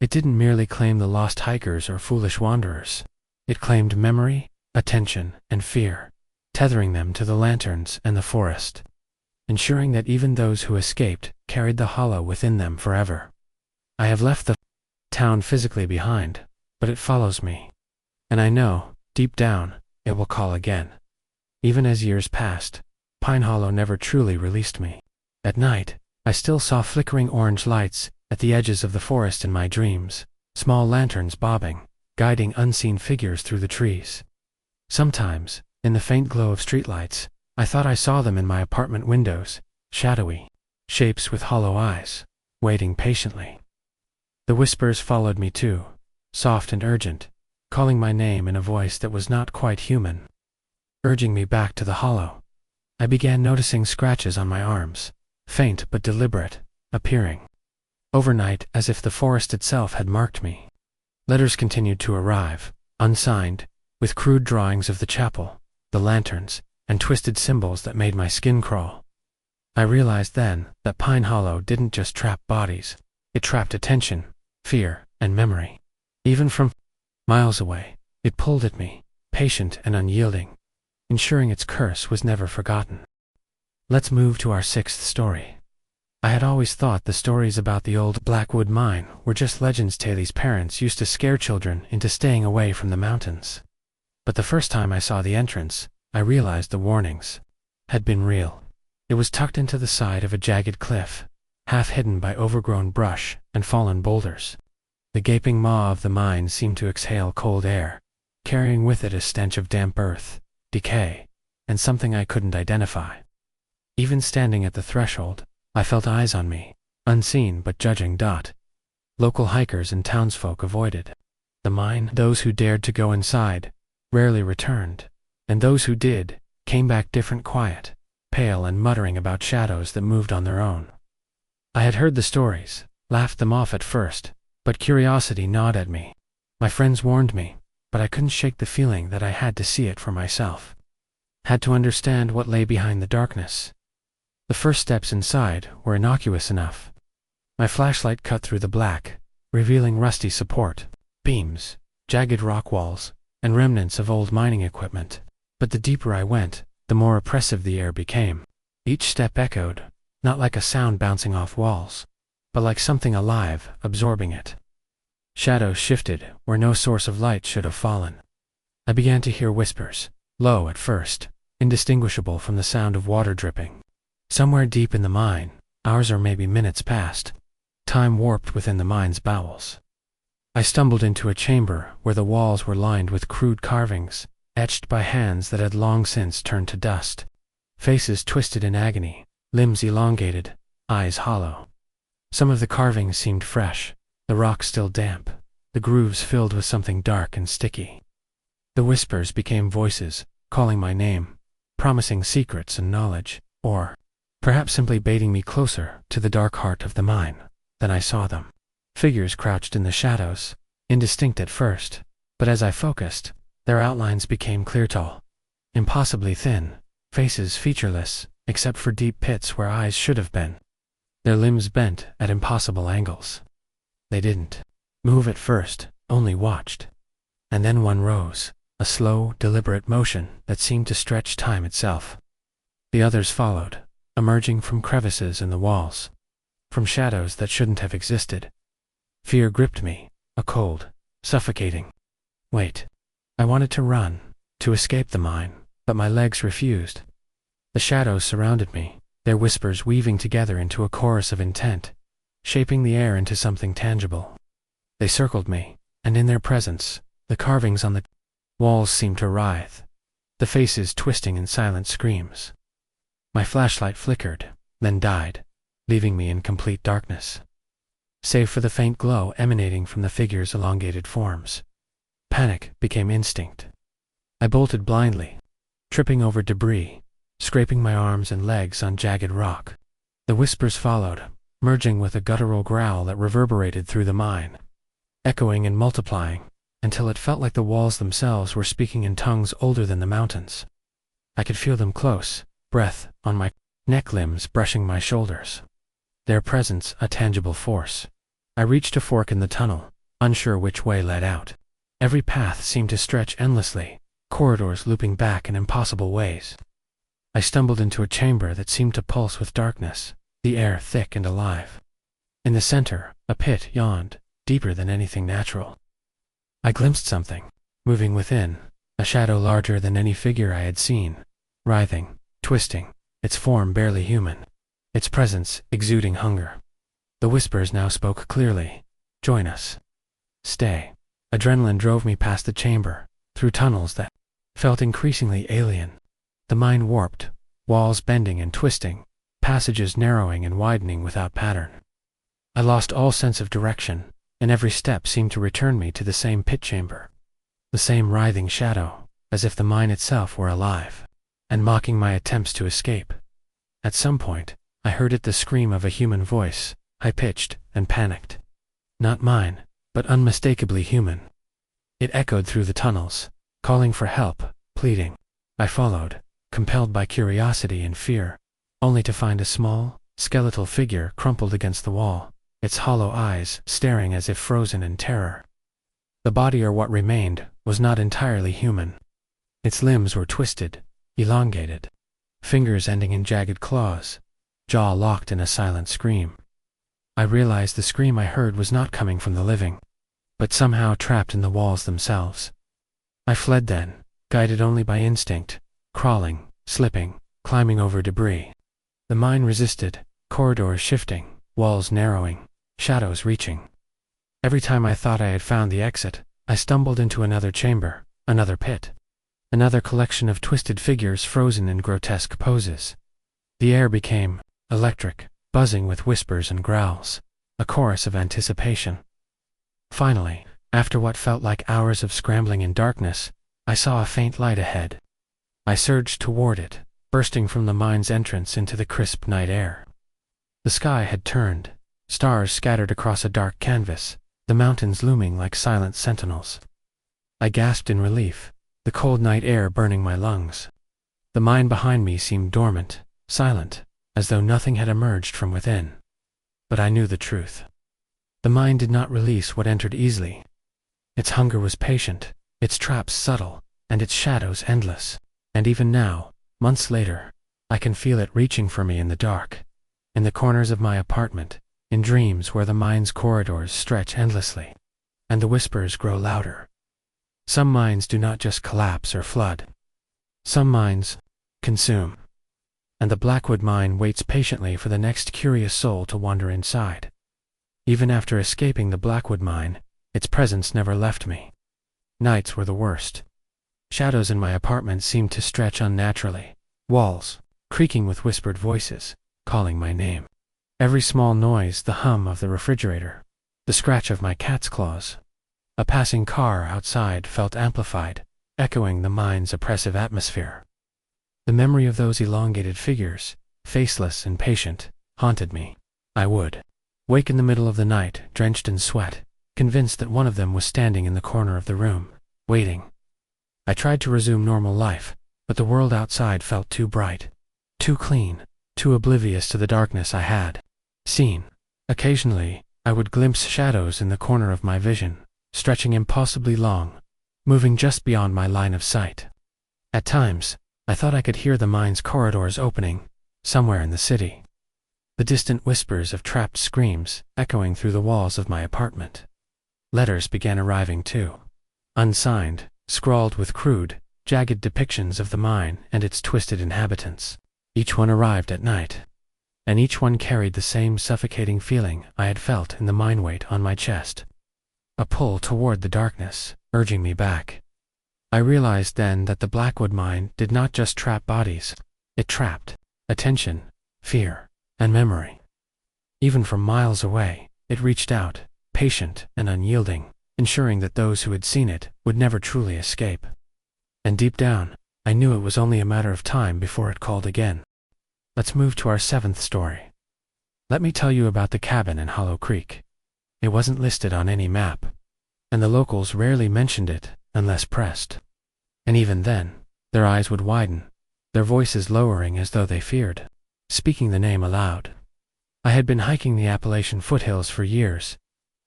It didn't merely claim the lost hikers or foolish wanderers. It claimed memory, attention, and fear, tethering them to the lanterns and the forest, ensuring that even those who escaped carried the hollow within them forever. I have left the town physically behind, but it follows me. And I know, deep down, it will call again. Even as years passed, Pine Hollow never truly released me. At night, I still saw flickering orange lights at the edges of the forest in my dreams, small lanterns bobbing, guiding unseen figures through the trees. Sometimes, in the faint glow of streetlights, I thought I saw them in my apartment windows, shadowy shapes with hollow eyes, waiting patiently. The whispers followed me too, soft and urgent, calling my name in a voice that was not quite human, urging me back to the hollow. I began noticing scratches on my arms, faint but deliberate, appearing overnight as if the forest itself had marked me. Letters continued to arrive, unsigned, with crude drawings of the chapel, the lanterns, and twisted symbols that made my skin crawl. I realized then that Pine Hollow didn't just trap bodies, it trapped attention, fear, and memory. Even from miles away, it pulled at me, patient and unyielding, ensuring its curse was never forgotten. Let's move to our sixth story. I had always thought the stories about the old Blackwood mine were just legends Taylor's parents used to scare children into staying away from the mountains. But the first time I saw the entrance, I realized the warnings had been real. It was tucked into the side of a jagged cliff, half hidden by overgrown brush and fallen boulders. The gaping maw of the mine seemed to exhale cold air, carrying with it a stench of damp earth, decay, and something I couldn't identify. Even standing at the threshold, I felt eyes on me, unseen but judging. Local hikers and townsfolk avoided the mine. Those who dared to go inside rarely returned, and those who did came back different, quiet, pale, and muttering about shadows that moved on their own. I had heard the stories, laughed them off at first, but curiosity gnawed at me. My friends warned me, but I couldn't shake the feeling that I had to see it for myself. Had to understand what lay behind the darkness. The first steps inside were innocuous enough. My flashlight cut through the black, revealing rusty support beams, jagged rock walls, and remnants of old mining equipment. But the deeper I went, the more oppressive the air became. Each step echoed, not like a sound bouncing off walls, but like something alive absorbing it. Shadows shifted where no source of light should have fallen. I began to hear whispers, low at first, indistinguishable from the sound of water dripping. Somewhere deep in the mine, hours or maybe minutes passed. time warped within the mind's bowels. I stumbled into a chamber where the walls were lined with crude carvings, etched by hands that had long since turned to dust. Faces twisted in agony, limbs elongated, eyes hollow. Some of the carvings seemed fresh, the rock still damp, the grooves filled with something dark and sticky. The whispers became voices, calling my name, promising secrets and knowledge, or perhaps simply baiting me closer to the dark heart of the mine. Then I saw them. Figures crouched in the shadows, indistinct at first, but as I focused, their outlines became clear, tall, impossibly thin, faces featureless, except for deep pits where eyes should have been. Their limbs bent at impossible angles. They didn't move at first, only watched. And then one rose, a slow, deliberate motion that seemed to stretch time itself. The others followed, emerging from crevices in the walls, from shadows that shouldn't have existed. Fear gripped me, a cold, suffocating weight. I wanted to run, to escape the mine, but my legs refused. The shadows surrounded me, their whispers weaving together into a chorus of intent, shaping the air into something tangible. They circled me, and in their presence, the carvings on the walls seemed to writhe, the faces twisting in silent screams. My flashlight flickered, then died, leaving me in complete darkness, save for the faint glow emanating from the figures' elongated forms. Panic became instinct. I bolted blindly, tripping over debris, scraping my arms and legs on jagged rock. The whispers followed, merging with a guttural growl that reverberated through the mine, echoing and multiplying, until it felt like the walls themselves were speaking in tongues older than the mountains. I could feel them close, breath on my neck, limbs brushing my shoulders. Their presence a tangible force. I reached a fork in the tunnel, unsure which way led out. Every path seemed to stretch endlessly, corridors looping back in impossible ways. I stumbled into a chamber that seemed to pulse with darkness, the air thick and alive. In the center, a pit yawned, deeper than anything natural. I glimpsed something, moving within, a shadow larger than any figure I had seen, writhing, twisting, its form barely human, its presence exuding hunger. The whispers now spoke clearly. Join us. Stay. Adrenaline drove me past the chamber, through tunnels that felt increasingly alien. The mine warped, walls bending and twisting, passages narrowing and widening without pattern. I lost all sense of direction, and every step seemed to return me to the same pit chamber. The same writhing shadow, as if the mine itself were alive, and mocking my attempts to escape. At some point, I heard it, the scream of a human voice, high-pitched and panicked. Not mine, but unmistakably human. It echoed through the tunnels, calling for help, pleading. I followed, compelled by curiosity and fear, only to find a small, skeletal figure crumpled against the wall, its hollow eyes staring as if frozen in terror. The body, or what remained, was not entirely human. Its limbs were twisted, elongated, fingers ending in jagged claws, jaw locked in a silent scream. I realized the scream I heard was not coming from the living, but somehow trapped in the walls themselves. I fled then, guided only by instinct, crawling, slipping, climbing over debris. The mine resisted, corridors shifting, walls narrowing, shadows reaching. Every time I thought I had found the exit, I stumbled into another chamber, another pit, another collection of twisted figures frozen in grotesque poses. The air became electric, buzzing with whispers and growls, a chorus of anticipation. Finally, after what felt like hours of scrambling in darkness, I saw a faint light ahead. I surged toward it, bursting from the mine's entrance into the crisp night air. The sky had turned, stars scattered across a dark canvas, the mountains looming like silent sentinels. I gasped in relief, the cold night air burning my lungs. The mine behind me seemed dormant, silent, as though nothing had emerged from within. But I knew the truth. The mine did not release what entered easily. Its hunger was patient, its traps subtle, and its shadows endless. And even now, months later, I can feel it reaching for me in the dark, in the corners of my apartment, in dreams where the mine's corridors stretch endlessly, and the whispers grow louder. Some mines do not just collapse or flood. Some mines consume. And the Blackwood mine waits patiently for the next curious soul to wander inside. Even after escaping the Blackwood mine, its presence never left me. Nights were the worst. Shadows in my apartment seemed to stretch unnaturally, walls creaking with whispered voices, calling my name. Every small noise, the hum of the refrigerator, the scratch of my cat's claws, a passing car outside felt amplified, echoing the mind's oppressive atmosphere. The memory of those elongated figures, faceless and patient, haunted me. I would wake in the middle of the night, drenched in sweat, convinced that one of them was standing in the corner of the room, waiting. I tried to resume normal life, but the world outside felt too bright, too clean, too oblivious to the darkness I had seen. Occasionally, I would glimpse shadows in the corner of my vision, stretching impossibly long, moving just beyond my line of sight. At times, I thought I could hear the mine's corridors opening, somewhere in the city. The distant whispers of trapped screams echoing through the walls of my apartment. Letters began arriving too. Unsigned, scrawled with crude, jagged depictions of the mine and its twisted inhabitants. Each one arrived at night, and each one carried the same suffocating feeling I had felt in the mine weight on my chest. A pull toward the darkness, urging me back. I realized then that the Blackwood mine did not just trap bodies, it trapped attention, fear, and memory. Even from miles away, it reached out, patient and unyielding, ensuring that those who had seen it would never truly escape. And deep down, I knew it was only a matter of time before it called again. Let's move to our 7th story. Let me tell you about the cabin in Hollow Creek. It wasn't listed on any map, and the locals rarely mentioned it unless pressed. And even then, their eyes would widen, their voices lowering as though they feared speaking the name aloud. I had been hiking the Appalachian foothills for years,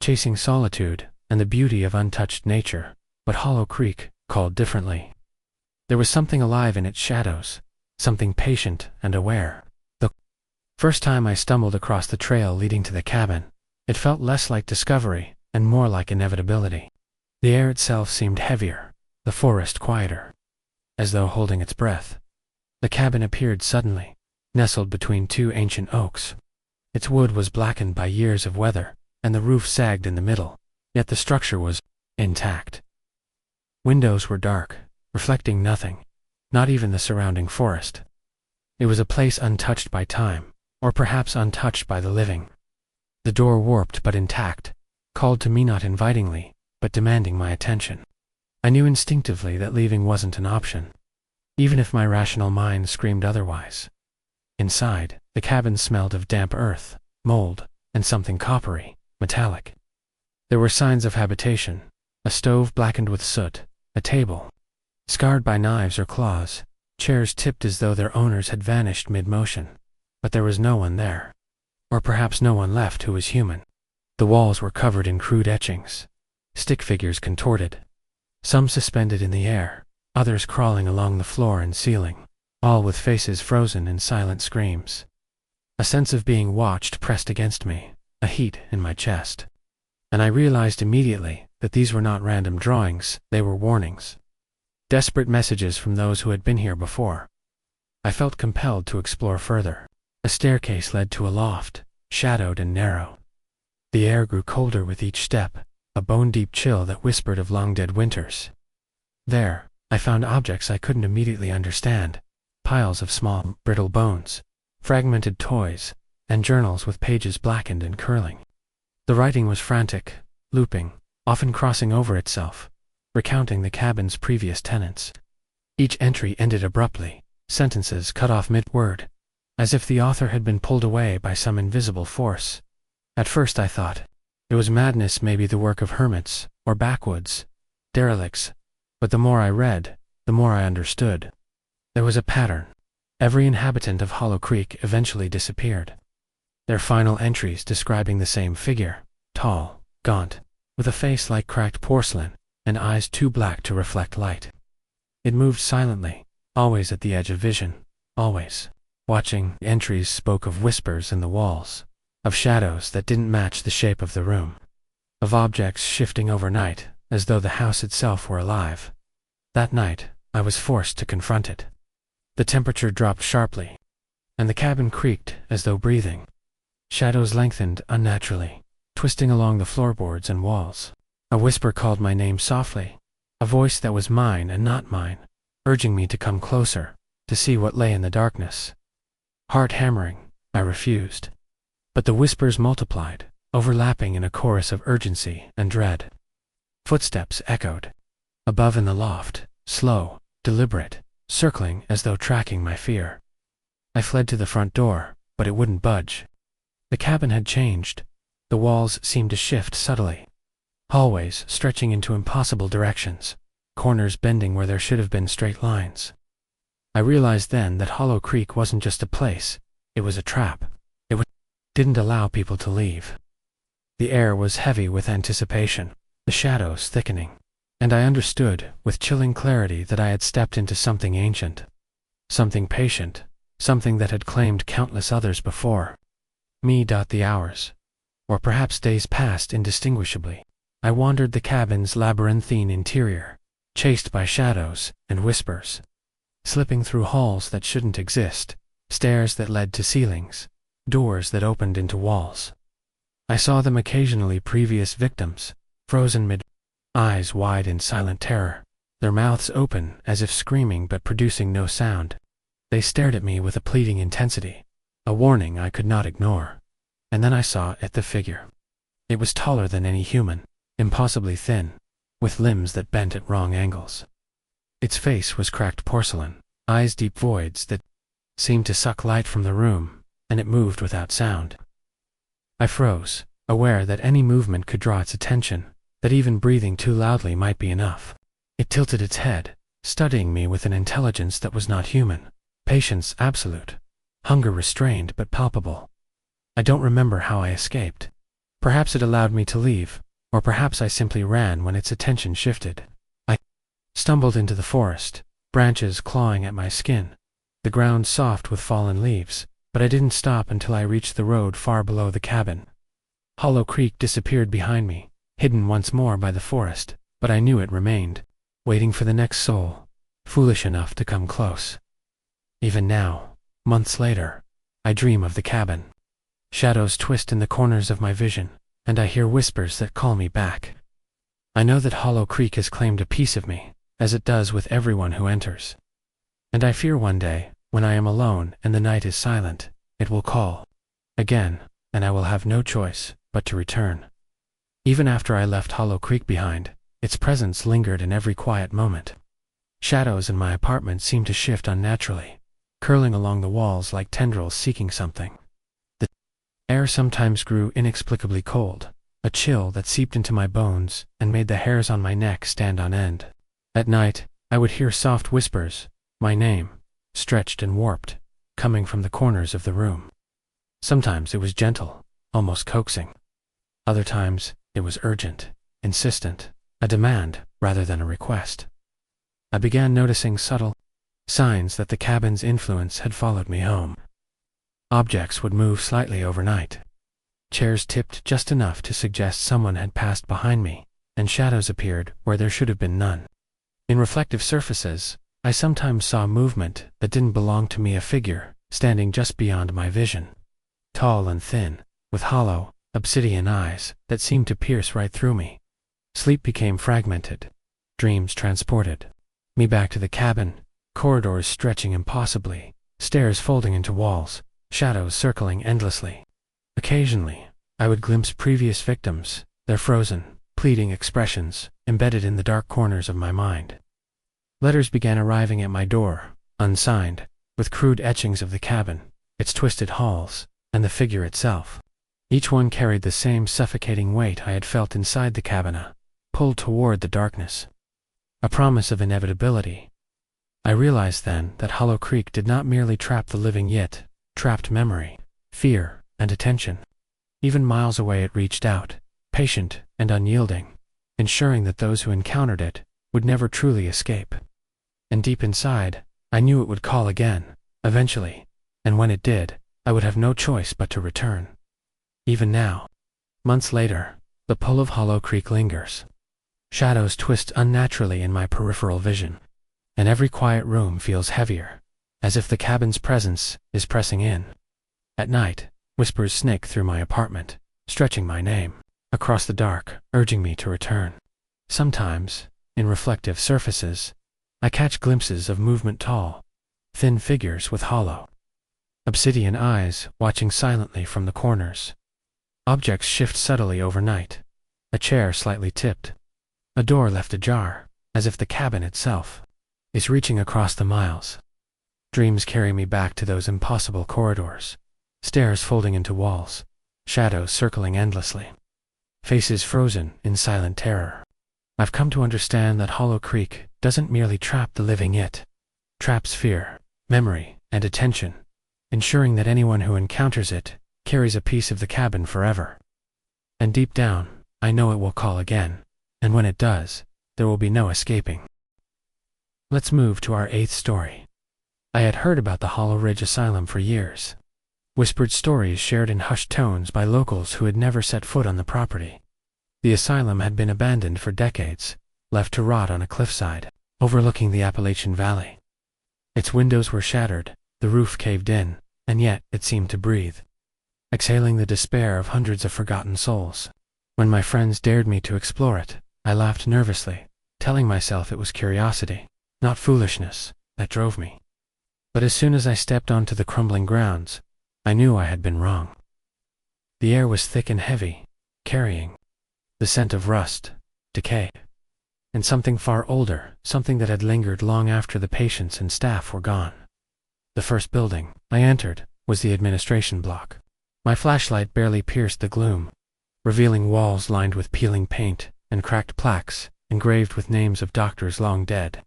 chasing solitude and the beauty of untouched nature, but Hollow Creek called differently. There was something alive in its shadows, something patient and aware. The first time I stumbled across the trail leading to the cabin, it felt less like discovery and more like inevitability. The air itself seemed heavier, the forest quieter. As though holding its breath, the cabin appeared suddenly, nestled between 2 ancient oaks. Its wood was blackened by years of weather, and the roof sagged in the middle, yet the structure was intact. Windows were dark, reflecting nothing, not even the surrounding forest. It was a place untouched by time, or perhaps untouched by the living. The door, warped but intact, called to me not invitingly, but demanding my attention. I knew instinctively that leaving wasn't an option, even if my rational mind screamed otherwise. Inside, the cabin smelled of damp earth, mold, and something coppery, metallic. There were signs of habitation: a stove blackened with soot, a table scarred by knives or claws, chairs tipped as though their owners had vanished mid-motion. But there was no one there. Or perhaps no one left who was human. The walls were covered in crude etchings, stick figures contorted, some suspended in the air, others crawling along the floor and ceiling, all with faces frozen in silent screams. A sense of being watched pressed against me, a heat in my chest. And I realized immediately that these were not random drawings, they were warnings. Desperate messages from those who had been here before. I felt compelled to explore further. A staircase led to a loft, shadowed and narrow. The air grew colder with each step, a bone-deep chill that whispered of long-dead winters. There, I found objects I couldn't immediately understand. Piles of small, brittle bones, fragmented toys, and journals with pages blackened and curling. The writing was frantic, looping, often crossing over itself, recounting the cabin's previous tenants. Each entry ended abruptly, sentences cut off mid-word, as if the author had been pulled away by some invisible force. At first I thought it was madness, maybe the work of hermits, or backwoods, derelicts, but the more I read, the more I understood. There was a pattern. Every inhabitant of Hollow Creek eventually disappeared. Their final entries describing the same figure, tall, gaunt, with a face like cracked porcelain, and eyes too black to reflect light. It moved silently, always at the edge of vision, always. Watching, entries spoke of whispers in the walls, of shadows that didn't match the shape of the room, of objects shifting overnight, as though the house itself were alive. That night, I was forced to confront it. The temperature dropped sharply, and the cabin creaked as though breathing. Shadows lengthened unnaturally, twisting along the floorboards and walls. A whisper called my name softly, a voice that was mine and not mine, urging me to come closer, to see what lay in the darkness. Heart hammering, I refused. But the whispers multiplied, overlapping in a chorus of urgency and dread. Footsteps echoed. Above in the loft, slow, deliberate, circling as though tracking my fear. I fled to the front door, but it wouldn't budge. The cabin had changed. The walls seemed to shift subtly. Hallways stretching into impossible directions, corners bending where there should have been straight lines. I realized then that Hollow Creek wasn't just a place, it was a trap. It didn't allow people to leave. The air was heavy with anticipation, the shadows thickening, and I understood with chilling clarity that I had stepped into something ancient, something patient, something that had claimed countless others before. The hours, or perhaps days, passed indistinguishably. I wandered the cabin's labyrinthine interior, chased by shadows and whispers, slipping through halls that shouldn't exist, stairs that led to ceilings, doors that opened into walls. I saw them occasionally, previous victims, frozen mid, eyes wide in silent terror, their mouths open as if screaming but producing no sound. They stared at me with a pleading intensity, a warning I could not ignore. And then I saw the figure. It was taller than any human, impossibly thin, with limbs that bent at wrong angles. Its face was cracked porcelain, eyes deep voids that seemed to suck light from the room, and it moved without sound. I froze, aware that any movement could draw its attention, that even breathing too loudly might be enough. It tilted its head, studying me with an intelligence that was not human, patience absolute, hunger restrained but palpable. I don't remember how I escaped. Perhaps it allowed me to leave, or perhaps I simply ran when its attention shifted. I stumbled into the forest, branches clawing at my skin, the ground soft with fallen leaves, but I didn't stop until I reached the road far below the cabin. Hollow Creek disappeared behind me, hidden once more by the forest, but I knew it remained, waiting for the next soul, foolish enough to come close. Even now, months later, I dream of the cabin. Shadows twist in the corners of my vision, and I hear whispers that call me back. I know that Hollow Creek has claimed a piece of me, as it does with everyone who enters. And I fear one day, when I am alone and the night is silent, it will call again, and I will have no choice but to return. Even after I left Hollow Creek behind, its presence lingered in every quiet moment. Shadows in my apartment seemed to shift unnaturally, curling along the walls like tendrils seeking something. The air sometimes grew inexplicably cold, a chill that seeped into my bones and made the hairs on my neck stand on end. At night, I would hear soft whispers, my name, stretched and warped, coming from the corners of the room. Sometimes it was gentle, almost coaxing. Other times, it was urgent, insistent, a demand rather than a request. I began noticing subtle signs that the cabin's influence had followed me home. Objects would move slightly overnight. Chairs tipped just enough to suggest someone had passed behind me, and shadows appeared where there should have been none. In reflective surfaces, I sometimes saw movement that didn't belong to me, a figure standing just beyond my vision, tall and thin, with hollow, obsidian eyes that seemed to pierce right through me. Sleep became fragmented, dreams transported me back to the cabin, corridors stretching impossibly, stairs folding into walls, shadows circling endlessly. Occasionally, I would glimpse previous victims, their frozen, pleading expressions embedded in the dark corners of my mind. Letters began arriving at my door, unsigned, with crude etchings of the cabin, its twisted halls, and the figure itself. Each one carried the same suffocating weight I had felt inside the cabana, pulled toward the darkness. A promise of inevitability. I realized then that Hollow Creek did not merely trap the living, yet trapped memory, fear, and attention. Even miles away it reached out, patient and unyielding, ensuring that those who encountered it would never truly escape. And deep inside, I knew it would call again, eventually, and when it did, I would have no choice but to return. Even now, months later, the pull of Hollow Creek lingers. Shadows twist unnaturally in my peripheral vision, and every quiet room feels heavier, as if the cabin's presence is pressing in. At night, whispers snake through my apartment, stretching my name. across the dark, urging me to return. Sometimes, in reflective surfaces, I catch glimpses of movement, tall, thin figures with hollow, obsidian eyes watching silently from the corners. Objects shift subtly overnight. A chair slightly tipped. A door left ajar, as if the cabin itself is reaching across the miles. Dreams carry me back to those impossible corridors, stairs folding into walls, shadows circling endlessly, faces frozen in silent terror. I've come to understand that Hollow Creek doesn't merely trap the living, it traps fear, memory, and attention, ensuring that anyone who encounters it carries a piece of the cabin forever. And deep down, I know it will call again, and when it does, there will be no escaping. Let's move to our 8th story. I had heard about the Hollow Ridge Asylum for years. Whispered stories shared in hushed tones by locals who had never set foot on the property. The asylum had been abandoned for decades, left to rot on a cliffside, overlooking the Appalachian Valley. Its windows were shattered, the roof caved in, and yet it seemed to breathe, exhaling the despair of hundreds of forgotten souls. When my friends dared me to explore it, I laughed nervously, telling myself it was curiosity, not foolishness, that drove me. But as soon as I stepped onto the crumbling grounds, I knew I had been wrong. The air was thick and heavy, carrying the scent of rust, decay, and something far older, something that had lingered long after the patients and staff were gone. The first building I entered was the administration block. My flashlight barely pierced the gloom, revealing walls lined with peeling paint and cracked plaques engraved with names of doctors long dead.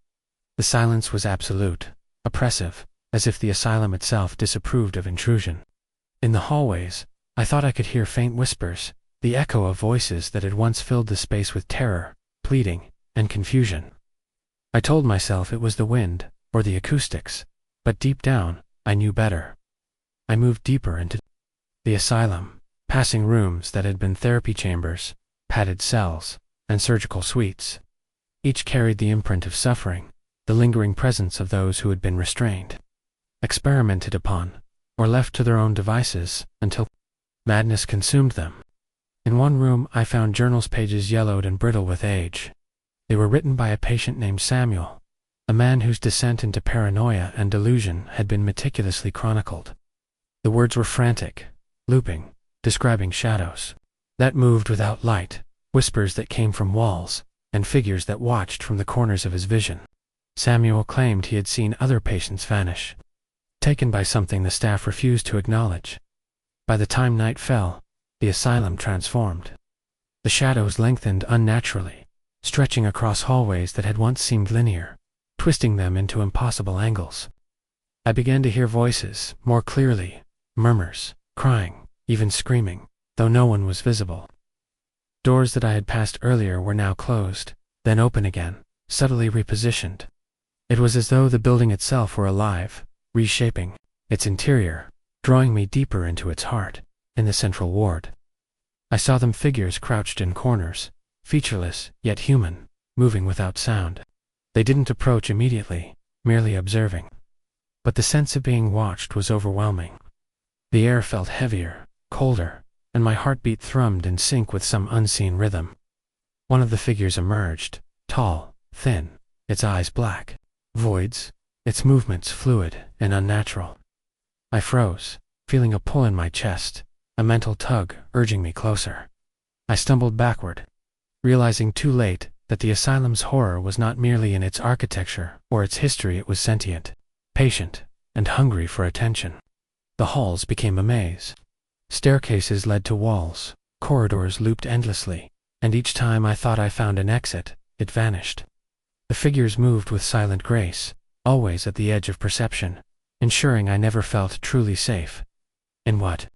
The silence was absolute, oppressive, as if the asylum itself disapproved of intrusion. In the hallways, I thought I could hear faint whispers, the echo of voices that had once filled the space with terror, pleading, and confusion. I told myself it was the wind, or the acoustics, but deep down, I knew better. I moved deeper into the asylum, passing rooms that had been therapy chambers, padded cells, and surgical suites. Each carried the imprint of suffering, the lingering presence of those who had been restrained, experimented upon, or left to their own devices until madness consumed them. In one room I found journals pages yellowed and brittle with age. They were written by a patient named Samuel, a man whose descent into paranoia and delusion had been meticulously chronicled. The words were frantic, looping, describing shadows that moved without light, whispers that came from walls, and figures that watched from the corners of his vision. Samuel claimed he had seen other patients vanish, taken by something the staff refused to acknowledge. By the time night fell, the asylum transformed. The shadows lengthened unnaturally, stretching across hallways that had once seemed linear, twisting them into impossible angles. I began to hear voices, more clearly, murmurs, crying, even screaming, though no one was visible. Doors that I had passed earlier were now closed, then open again, subtly repositioned. It was as though the building itself were alive, reshaping its interior, drawing me deeper into its heart, in the central ward. I saw them, figures crouched in corners, featureless yet human, moving without sound. They didn't approach immediately, merely observing. But the sense of being watched was overwhelming. The air felt heavier, colder, and my heartbeat thrummed in sync with some unseen rhythm. One of the figures emerged, tall, thin, its eyes black voids, its movements fluid and unnatural. I froze, feeling a pull in my chest, a mental tug urging me closer. I stumbled backward, realizing too late that the asylum's horror was not merely in its architecture or its history. It was sentient, patient, and hungry for attention. The halls became a maze. Staircases led to walls, corridors looped endlessly, and each time I thought I found an exit, it vanished. The figures moved with silent grace, always at the edge of perception, ensuring I never felt truly safe. In what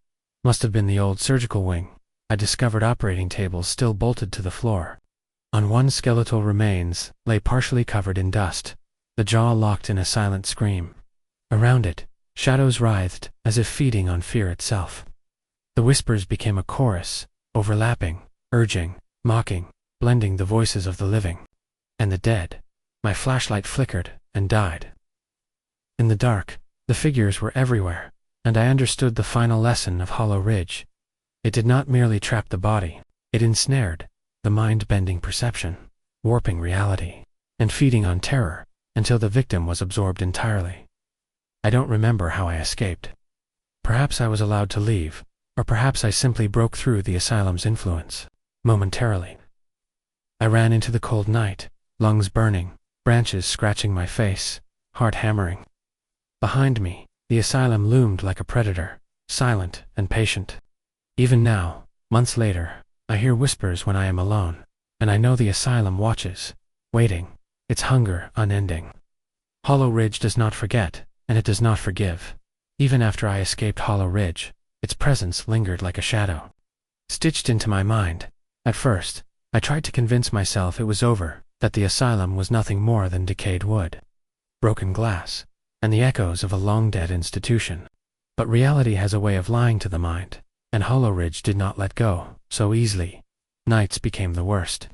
must have been the old surgical wing, I discovered operating tables still bolted to the floor. On one, skeletal remains lay partially covered in dust, the jaw locked in a silent scream. Around it, shadows writhed as if feeding on fear itself. The whispers became a chorus, overlapping, urging, mocking, blending the voices of the living and the dead. My flashlight flickered and died. In the dark, the figures were everywhere, and I understood the final lesson of Hollow Ridge. It did not merely trap the body, It ensnared the mind-bending perception, warping reality, and feeding on terror until the victim was absorbed entirely. I don't remember how I escaped. Perhaps I was allowed to leave, or perhaps I simply broke through the asylum's influence, momentarily. I ran into the cold night, lungs burning, branches scratching my face, heart hammering. Behind me, the asylum loomed like a predator, silent and patient. Even now, months later, I hear whispers when I am alone, and I know the asylum watches, waiting, its hunger unending. Hollow Ridge does not forget, and it does not forgive. Even after I escaped Hollow Ridge, its presence lingered like a shadow, stitched into my mind. At first, I tried to convince myself it was over, that the asylum was nothing more than decayed wood, broken glass, and the echoes of a long-dead institution. But reality has a way of lying to the mind, and Hollow Ridge did not let go so easily. Nights became the worst.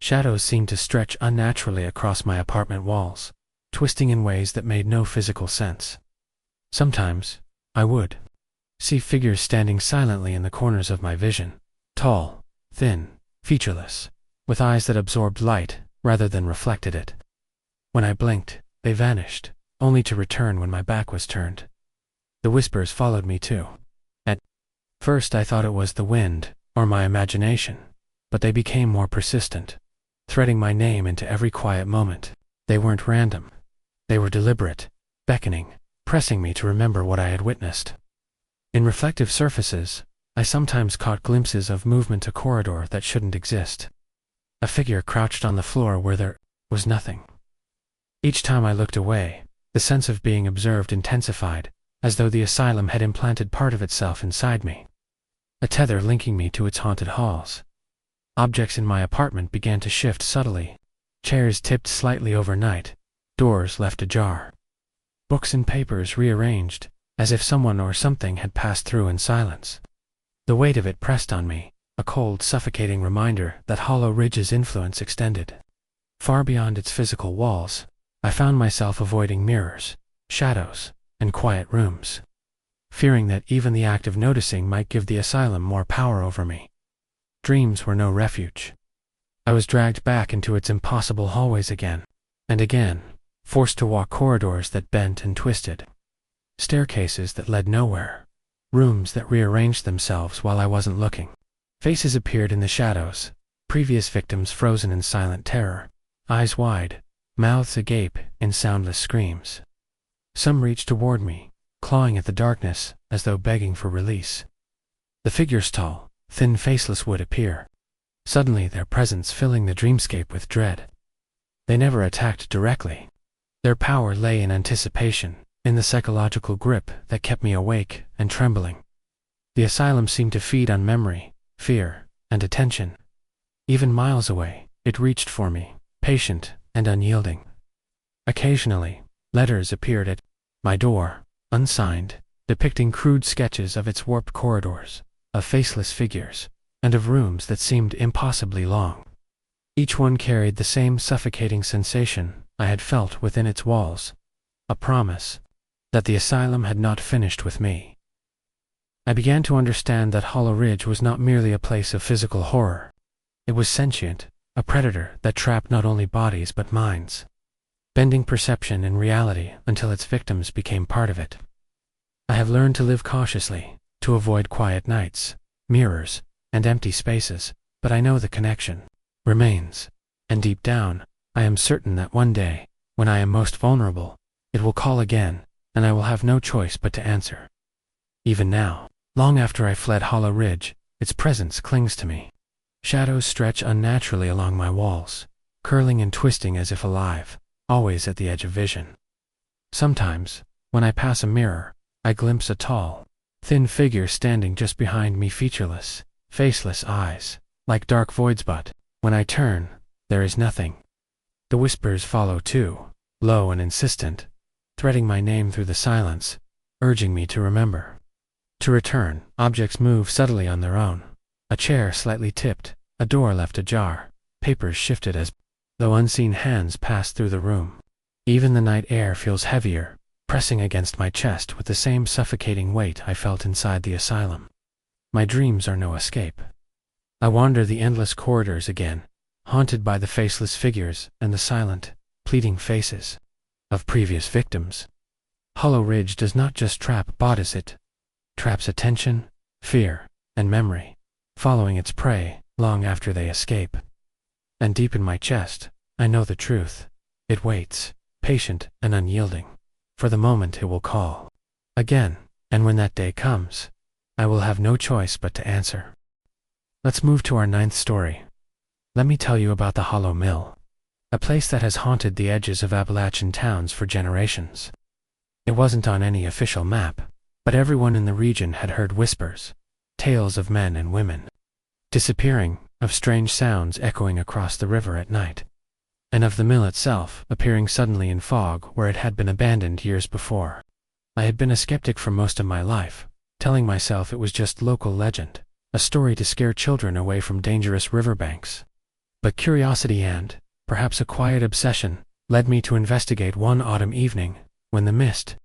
Shadows seemed to stretch unnaturally across my apartment walls, twisting in ways that made no physical sense. Sometimes, I would see figures standing silently in the corners of my vision, tall, thin, featureless, with eyes that absorbed light rather than reflected it. When I blinked, they vanished, only to return when my back was turned. The whispers followed me too. At first I thought it was the wind, or my imagination, but they became more persistent, threading my name into every quiet moment. They weren't random. They were deliberate, beckoning, pressing me to remember what I had witnessed. In reflective surfaces, I sometimes caught glimpses of movement a corridor that shouldn't exist. A figure crouched on the floor where there was nothing. Each time I looked away, the sense of being observed intensified, as though the asylum had implanted part of itself inside me, a tether linking me to its haunted halls. Objects in my apartment began to shift subtly. Chairs tipped slightly overnight, doors left ajar. Books and papers rearranged, as if someone or something had passed through in silence. The weight of it pressed on me, a cold, suffocating reminder that Hollow Ridge's influence extended far beyond its physical walls. I found myself avoiding mirrors, shadows, and quiet rooms, fearing that even the act of noticing might give the asylum more power over me. Dreams were no refuge. I was dragged back into its impossible hallways again and again, forced to walk corridors that bent and twisted, staircases that led nowhere, rooms that rearranged themselves while I wasn't looking. Faces appeared in the shadows, previous victims frozen in silent terror, eyes wide, mouths agape in soundless screams. Some reached toward me, clawing at the darkness as though begging for release. The figures tall, thin, faceless would appear, suddenly their presence filling the dreamscape with dread. They never attacked directly. Their power lay in anticipation, in the psychological grip that kept me awake and trembling. The asylum seemed to feed on memory, fear, and attention. Even miles away, it reached for me, patient and unyielding. Occasionally, letters appeared at my door, unsigned, depicting crude sketches of its warped corridors, of faceless figures, and of rooms that seemed impossibly long. Each one carried the same suffocating sensation I had felt within its walls, a promise that the asylum had not finished with me. I began to understand that Hollow Ridge was not merely a place of physical horror. It was sentient, a predator that trapped not only bodies but minds, bending perception and reality until its victims became part of it. I have learned to live cautiously, to avoid quiet nights, mirrors, and empty spaces, but I know the connection remains, and deep down, I am certain that one day, when I am most vulnerable, it will call again, and I will have no choice but to answer. Even now, long after I fled Hollow Ridge, its presence clings to me. Shadows stretch unnaturally along my walls, curling and twisting as if alive, always at the edge of vision. Sometimes, when I pass a mirror, I glimpse a tall, thin figure standing just behind me, featureless, faceless eyes, like dark voids, but when I turn, there is nothing. The whispers follow too, low and insistent, threading my name through the silence, urging me to remember. To return, objects move subtly on their own. A chair slightly tipped, a door left ajar, papers shifted as though unseen hands passed through the room. Even the night air feels heavier, pressing against my chest with the same suffocating weight I felt inside the asylum. My dreams are no escape. I wander the endless corridors again, haunted by the faceless figures and the silent, pleading faces of previous victims. Hollow Ridge does not just trap bodies, it traps attention, fear, and memory, following its prey long after they escape. And deep in my chest, I know the truth. It waits, patient and unyielding, for the moment it will call again, and when that day comes, I will have no choice but to answer. Let's move to our 9th story. Let me tell you about the Hollow Mill, a place that has haunted the edges of Appalachian towns for generations. It wasn't on any official map, but everyone in the region had heard whispers, tales of men and women disappearing, of strange sounds echoing across the river at night, and of the mill itself appearing suddenly in fog where it had been abandoned years before. I had been a skeptic for most of my life, telling myself it was just local legend, a story to scare children away from dangerous riverbanks. But curiosity and, perhaps a quiet obsession, led me to investigate one autumn evening, when the mist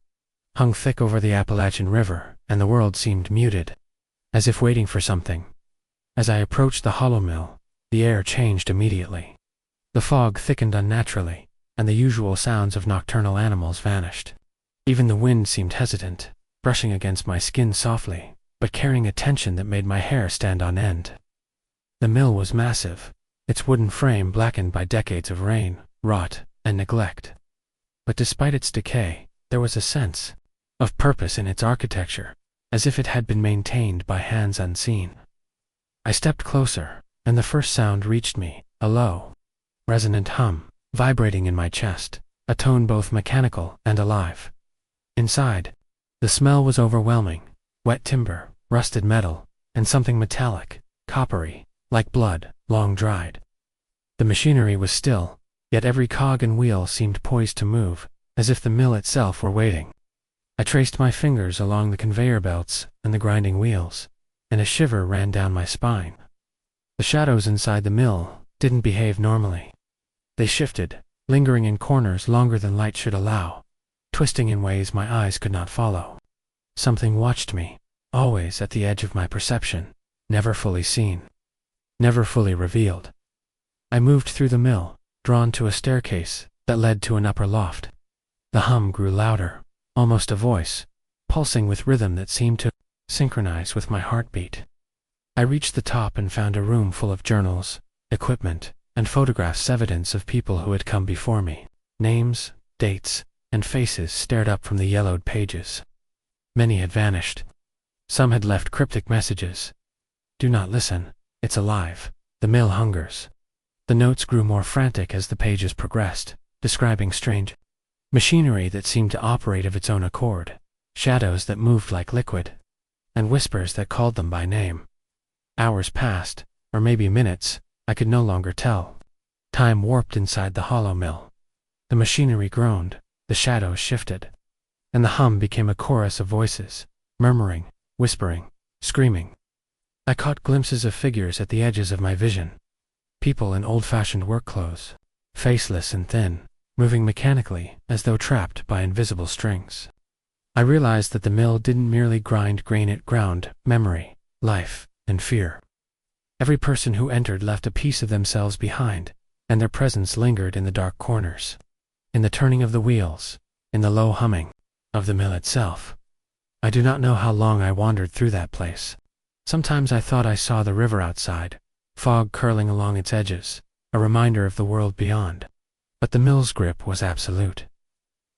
hung thick over the Appalachian River and the world seemed muted, as if waiting for something. As I approached the Hollow Mill, the air changed immediately. The fog thickened unnaturally, and the usual sounds of nocturnal animals vanished. Even the wind seemed hesitant, brushing against my skin softly, but carrying a tension that made my hair stand on end. The mill was massive, its wooden frame blackened by decades of rain, rot, and neglect. But despite its decay, there was a sense of purpose in its architecture, as if it had been maintained by hands unseen. I stepped closer, and the first sound reached me, a low, resonant hum, vibrating in my chest, a tone both mechanical and alive. Inside, the smell was overwhelming: wet timber, rusted metal, and something metallic, coppery, like blood, long dried. The machinery was still, yet every cog and wheel seemed poised to move, as if the mill itself were waiting. I traced my fingers along the conveyor belts and the grinding wheels, and a shiver ran down my spine. The shadows inside the mill didn't behave normally. They shifted, lingering in corners longer than light should allow, twisting in ways my eyes could not follow. Something watched me, always at the edge of my perception, never fully seen, never fully revealed. I moved through the mill, drawn to a staircase that led to an upper loft. The hum grew louder, almost a voice, pulsing with rhythm that seemed to synchronize with my heartbeat. I reached the top and found a room full of journals, equipment, and photographs, evidence of people who had come before me. Names, dates, and faces stared up from the yellowed pages. Many had vanished. Some had left cryptic messages. "Do not listen, it's alive. The mill hungers." The notes grew more frantic as the pages progressed, describing strange machinery that seemed to operate of its own accord, shadows that moved like liquid, and whispers that called them by name. Hours passed, or maybe minutes, I could no longer tell. Time warped inside the hollow mill. The machinery groaned, the shadows shifted, and the hum became a chorus of voices, murmuring, whispering, screaming. I caught glimpses of figures at the edges of my vision. People in old-fashioned work clothes, faceless and thin, moving mechanically as though trapped by invisible strings. I realized that the mill didn't merely grind grain, it ground memory, life, and fear. Every person who entered left a piece of themselves behind, and their presence lingered in the dark corners, in the turning of the wheels, in the low humming of the mill itself. I do not know how long I wandered through that place. Sometimes I thought I saw the river outside, fog curling along its edges, a reminder of the world beyond. But the mill's grip was absolute.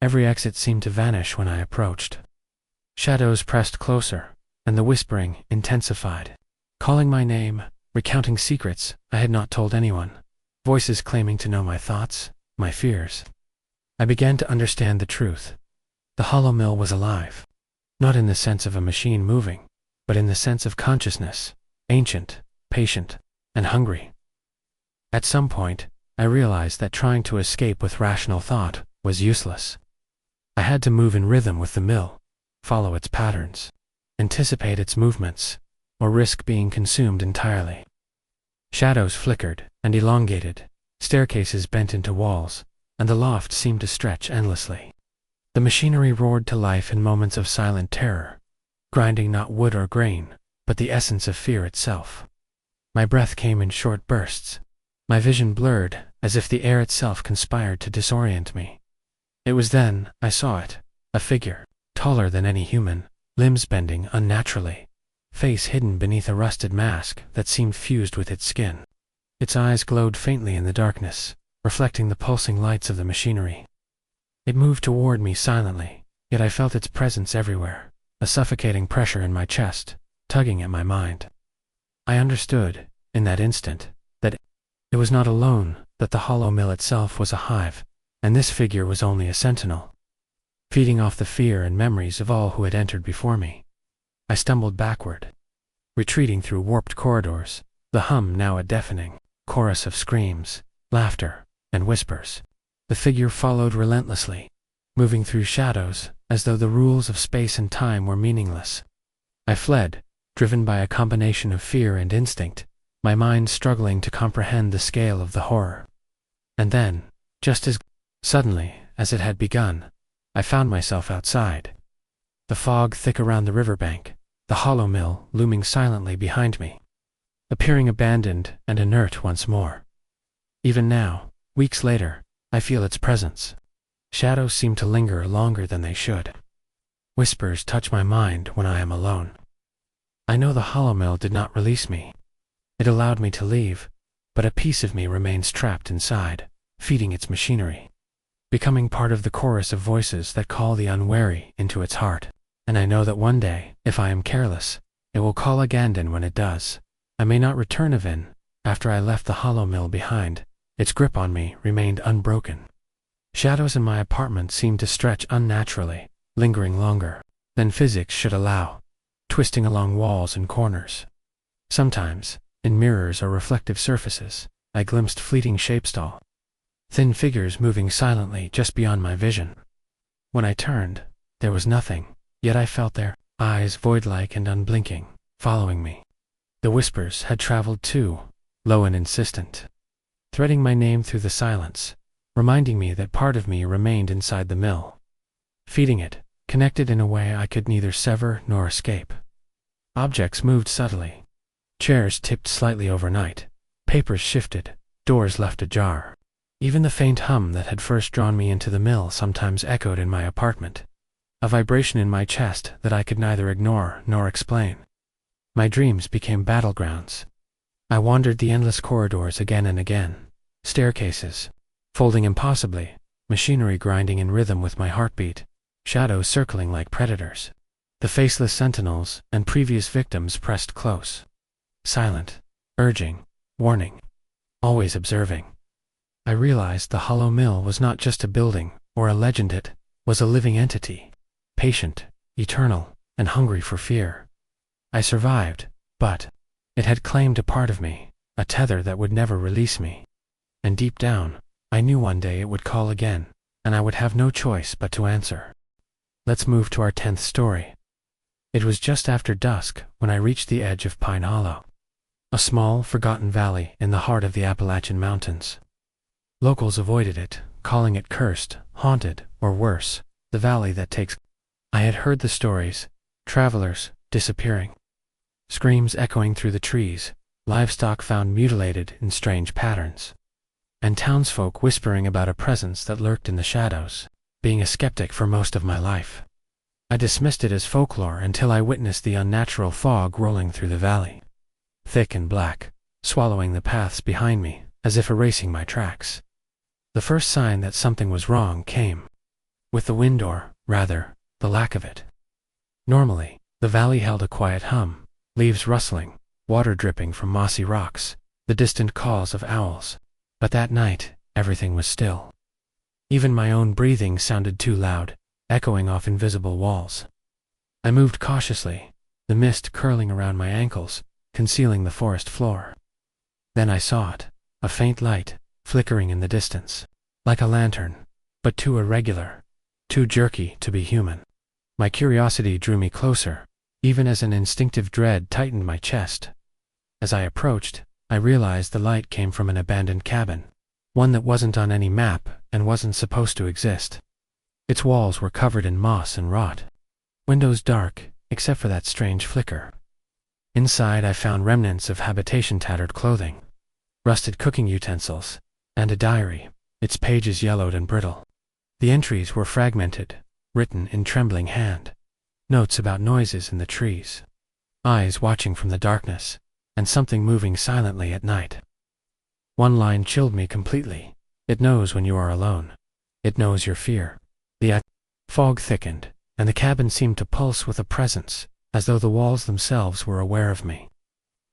Every exit seemed to vanish when I approached. Shadows pressed closer, and the whispering intensified, calling my name, recounting secrets I had not told anyone, voices claiming to know my thoughts, my fears. I began to understand the truth. The hollow mill was alive, not in the sense of a machine moving, but in the sense of consciousness, ancient, patient, and hungry. At some point, I realized that trying to escape with rational thought was useless. I had to move in rhythm with the mill, follow its patterns, anticipate its movements, or risk being consumed entirely. Shadows flickered and elongated, staircases bent into walls, and the loft seemed to stretch endlessly. The machinery roared to life in moments of silent terror, grinding not wood or grain, but the essence of fear itself. My breath came in short bursts. My vision blurred, as if the air itself conspired to disorient me. It was then I saw it, a figure, taller than any human, limbs bending unnaturally, face hidden beneath a rusted mask that seemed fused with its skin. Its eyes glowed faintly in the darkness, reflecting the pulsing lights of the machinery. It moved toward me silently, yet I felt its presence everywhere, a suffocating pressure in my chest, tugging at my mind. I understood, in that instant, that it was not alone, that the hollow mill itself was a hive, and this figure was only a sentinel, feeding off the fear and memories of all who had entered before me. I stumbled backward, retreating through warped corridors, the hum now a deafening chorus of screams, laughter, and whispers. The figure followed relentlessly, moving through shadows as though the rules of space and time were meaningless. I fled, driven by a combination of fear and instinct, my mind struggling to comprehend the scale of the horror. And then, just as suddenly as it had begun, I found myself outside. The fog thick around the riverbank, the hollow mill looming silently behind me, appearing abandoned and inert once more. Even now, weeks later, I feel its presence. Shadows seem to linger longer than they should. Whispers touch my mind when I am alone. I know the hollow mill did not release me. It allowed me to leave, but a piece of me remains trapped inside, feeding its machinery, becoming part of the chorus of voices that call the unwary into its heart. And I know that one day, if I am careless, it will call again, and when it does, I may not return again. After I left the hollow mill behind, its grip on me remained unbroken. Shadows in my apartment seemed to stretch unnaturally, lingering longer than physics should allow, twisting along walls and corners. Sometimes, in mirrors or reflective surfaces, I glimpsed fleeting shapes, thin figures moving silently just beyond my vision. When I turned, there was nothing, yet I felt their eyes, void-like and unblinking, following me. The whispers had traveled too, low and insistent, threading my name through the silence, reminding me that part of me remained inside the mill, feeding it, connected in a way I could neither sever nor escape. Objects moved subtly. Chairs tipped slightly overnight, papers shifted, doors left ajar. Even the faint hum that had first drawn me into the mill sometimes echoed in my apartment, a vibration in my chest that I could neither ignore nor explain. My dreams became battlegrounds. I wandered the endless corridors again and again, staircases folding impossibly, machinery grinding in rhythm with my heartbeat, shadows circling like predators. The faceless sentinels and previous victims pressed close, silent, urging, warning, always observing. I realized the hollow mill was not just a building or a legend, it was a living entity, patient, eternal, and hungry for fear. I survived, but it had claimed a part of me, a tether that would never release me. And deep down, I knew one day it would call again, and I would have no choice but to answer. Let's move to our 10th story. It was just after dusk when I reached the edge of Pine Hollow, a small, forgotten valley in the heart of the Appalachian Mountains. Locals avoided it, calling it cursed, haunted, or worse, the valley that takes. I had heard the stories, travelers disappearing, screams echoing through the trees, livestock found mutilated in strange patterns, and townsfolk whispering about a presence that lurked in the shadows. Being a skeptic for most of my life, I dismissed it as folklore until I witnessed the unnatural fog rolling through the valley, thick and black, swallowing the paths behind me, as if erasing my tracks. The first sign that something was wrong came with the wind, or, rather, the lack of it. Normally, the valley held a quiet hum, leaves rustling, water dripping from mossy rocks, the distant calls of owls. But that night, everything was still. Even my own breathing sounded too loud, echoing off invisible walls. I moved cautiously, the mist curling around my ankles, concealing the forest floor. Then I saw it, a faint light, flickering in the distance, like a lantern, but too irregular, too jerky to be human. My curiosity drew me closer, even as an instinctive dread tightened my chest. As I approached, I realized the light came from an abandoned cabin, one that wasn't on any map and wasn't supposed to exist. Its walls were covered in moss and rot, windows dark, except for that strange flicker. Inside I found remnants of habitation-tattered clothing, rusted cooking utensils, and a diary, its pages yellowed and brittle. The entries were fragmented, written in trembling hand. Notes about noises in the trees, eyes watching from the darkness, and something moving silently at night. One line chilled me completely. It knows when you are alone. It knows your fear. The fog thickened, and the cabin seemed to pulse with a presence, as though the walls themselves were aware of me.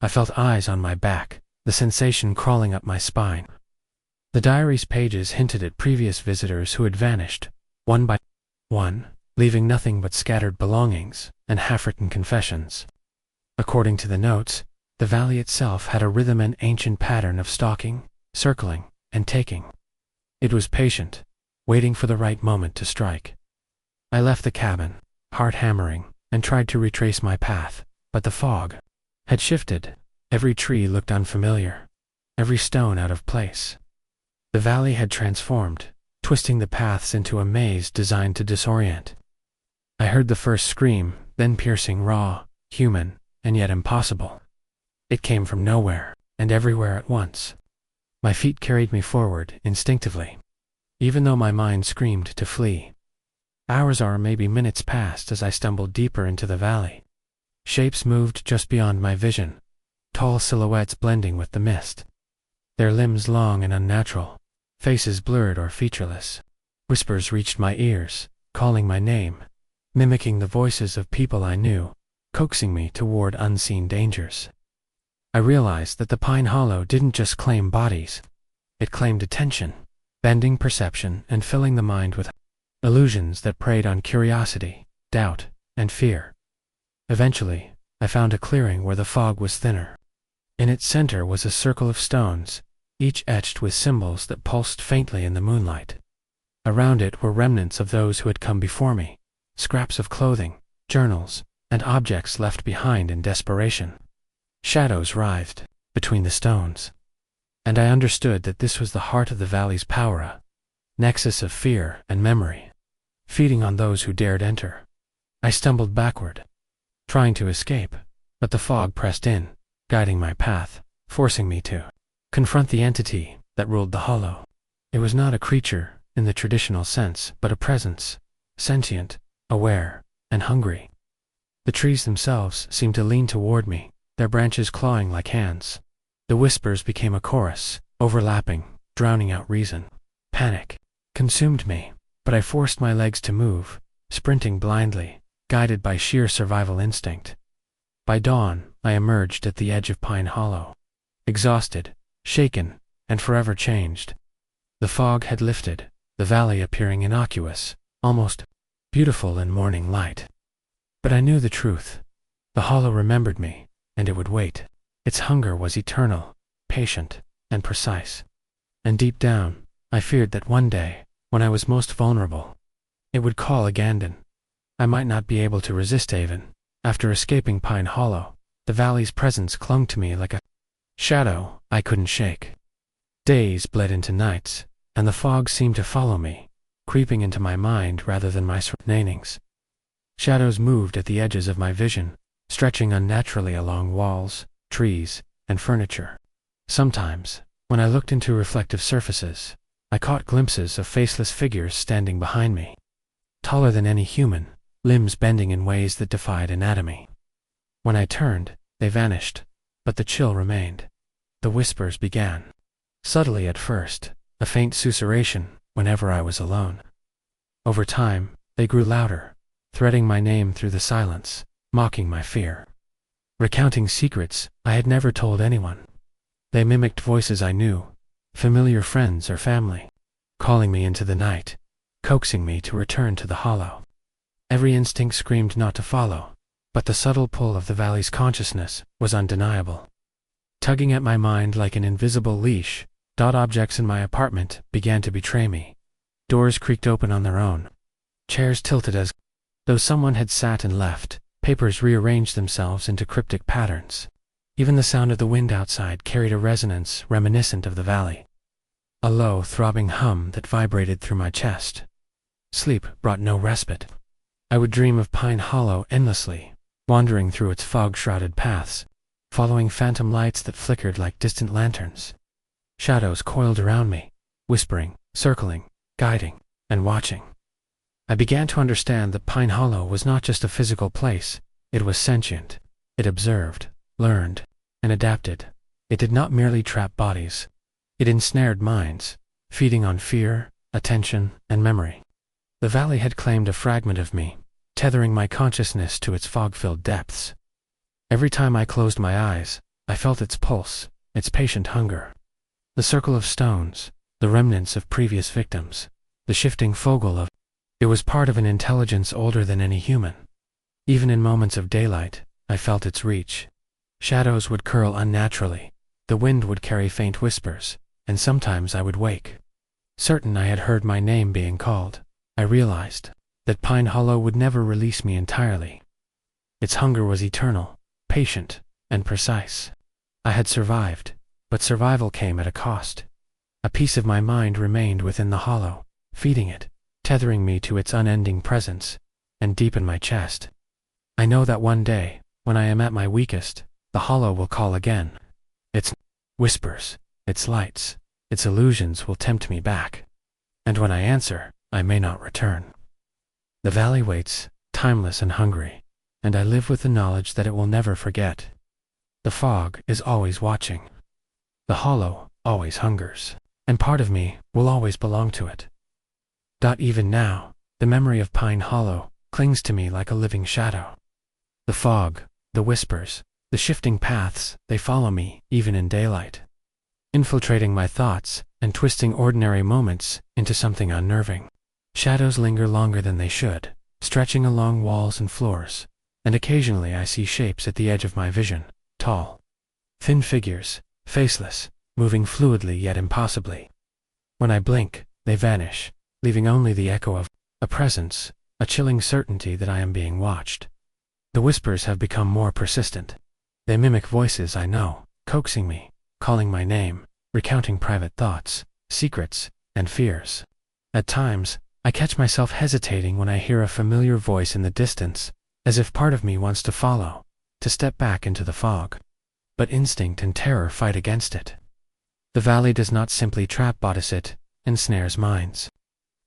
I felt eyes on my back, the sensation crawling up my spine. The diary's pages hinted at previous visitors who had vanished, one by one, leaving nothing but scattered belongings and half-written confessions. According to the notes, the valley itself had a rhythm and ancient pattern of stalking, circling, and taking. It was patient, waiting for the right moment to strike. I left the cabin, heart hammering, and tried to retrace my path, but the fog had shifted. Every tree looked unfamiliar, every stone out of place. The valley had transformed, twisting the paths into a maze designed to disorient. I heard the first scream, then piercing, raw, human, and yet impossible. It came from nowhere, and everywhere at once. My feet carried me forward, instinctively, even though my mind screamed to flee. Hours or maybe minutes passed as I stumbled deeper into the valley. Shapes moved just beyond my vision, tall silhouettes blending with the mist. Their limbs long and unnatural, faces blurred or featureless. Whispers reached my ears, calling my name, mimicking the voices of people I knew, coaxing me toward unseen dangers. I realized that the Pine Hollow didn't just claim bodies. It claimed attention, bending perception and filling the mind with illusions that preyed on curiosity, doubt, and fear. Eventually, I found a clearing where the fog was thinner. In its center was a circle of stones, each etched with symbols that pulsed faintly in the moonlight. Around it were remnants of those who had come before me, scraps of clothing, journals, and objects left behind in desperation. Shadows writhed between the stones, and I understood that this was the heart of the valley's power, a nexus of fear and memory, feeding on those who dared enter. I stumbled backward, trying to escape, but the fog pressed in, guiding my path, forcing me to confront the entity that ruled the hollow. It was not a creature in the traditional sense, but a presence, sentient, aware, and hungry. The trees themselves seemed to lean toward me, their branches clawing like hands. The whispers became a chorus, overlapping, drowning out reason. Panic consumed me, but I forced my legs to move, sprinting blindly, guided by sheer survival instinct. By dawn, I emerged at the edge of Pine Hollow, exhausted, shaken, and forever changed. The fog had lifted, the valley appearing innocuous, almost beautiful in morning light. But I knew the truth. The hollow remembered me, and it would wait. Its hunger was eternal, patient, and precise. And deep down, I feared that one day, when I was most vulnerable, it would call again. I might not be able to resist even. After escaping Pine Hollow, the valley's presence clung to me like a shadow I couldn't shake. Days bled into nights, and the fog seemed to follow me, creeping into my mind rather than my surroundings. Shadows moved at the edges of my vision, stretching unnaturally along walls, trees, and furniture. Sometimes, when I looked into reflective surfaces, I caught glimpses of faceless figures standing behind me, taller than any human, limbs bending in ways that defied anatomy. When I turned, they vanished, but the chill remained. The whispers began. Subtly at first, a faint susurration whenever I was alone. Over time, they grew louder, threading my name through the silence, mocking my fear. Recounting secrets I had never told anyone. They mimicked voices I knew, familiar friends or family, calling me into the night, coaxing me to return to the hollow. Every instinct screamed not to follow, but the subtle pull of the valley's consciousness was undeniable. Tugging at my mind like an invisible leash, objects in my apartment began to betray me. Doors creaked open on their own. Chairs tilted as though someone had sat and left. Papers rearranged themselves into cryptic patterns. Even the sound of the wind outside carried a resonance reminiscent of the valley. A low, throbbing hum that vibrated through my chest. Sleep brought no respite. I would dream of Pine Hollow endlessly, wandering through its fog-shrouded paths, following phantom lights that flickered like distant lanterns. Shadows coiled around me, whispering, circling, guiding, and watching. I began to understand that Pine Hollow was not just a physical place, it was sentient. It observed, learned, and adapted. It did not merely trap bodies. It ensnared minds, feeding on fear, attention, and memory. The valley had claimed a fragment of me, tethering my consciousness to its fog-filled depths. Every time I closed my eyes, I felt its pulse, its patient hunger. The circle of stones, the remnants of previous victims, the shifting fogle of... It was part of an intelligence older than any human. Even in moments of daylight, I felt its reach. Shadows would curl unnaturally, the wind would carry faint whispers, and sometimes I would wake. Certain I had heard my name being called, I realized that Pine Hollow would never release me entirely. Its hunger was eternal, patient, and precise. I had survived, but survival came at a cost. A piece of my mind remained within the hollow, feeding it, tethering me to its unending presence, and deep in my chest. I know that one day, when I am at my weakest, the hollow will call again. Its whispers, its lights, its illusions will tempt me back. And when I answer, I may not return. The valley waits, timeless and hungry, and I live with the knowledge that it will never forget. The fog is always watching. The hollow always hungers, and part of me will always belong to it. Even now, the memory of Pine Hollow clings to me like a living shadow. The fog, the whispers, the shifting paths, they follow me even in daylight, infiltrating my thoughts and twisting ordinary moments into something unnerving. Shadows linger longer than they should, stretching along walls and floors, and occasionally I see shapes at the edge of my vision, tall, thin figures, faceless, moving fluidly yet impossibly. When I blink, they vanish, leaving only the echo of a presence, a chilling certainty that I am being watched. The whispers have become more persistent. They mimic voices I know, coaxing me, calling my name, recounting private thoughts, secrets, and fears. At times, I catch myself hesitating when I hear a familiar voice in the distance, as if part of me wants to follow, to step back into the fog. But instinct and terror fight against it. The valley does not simply trap bodies, it ensnares minds,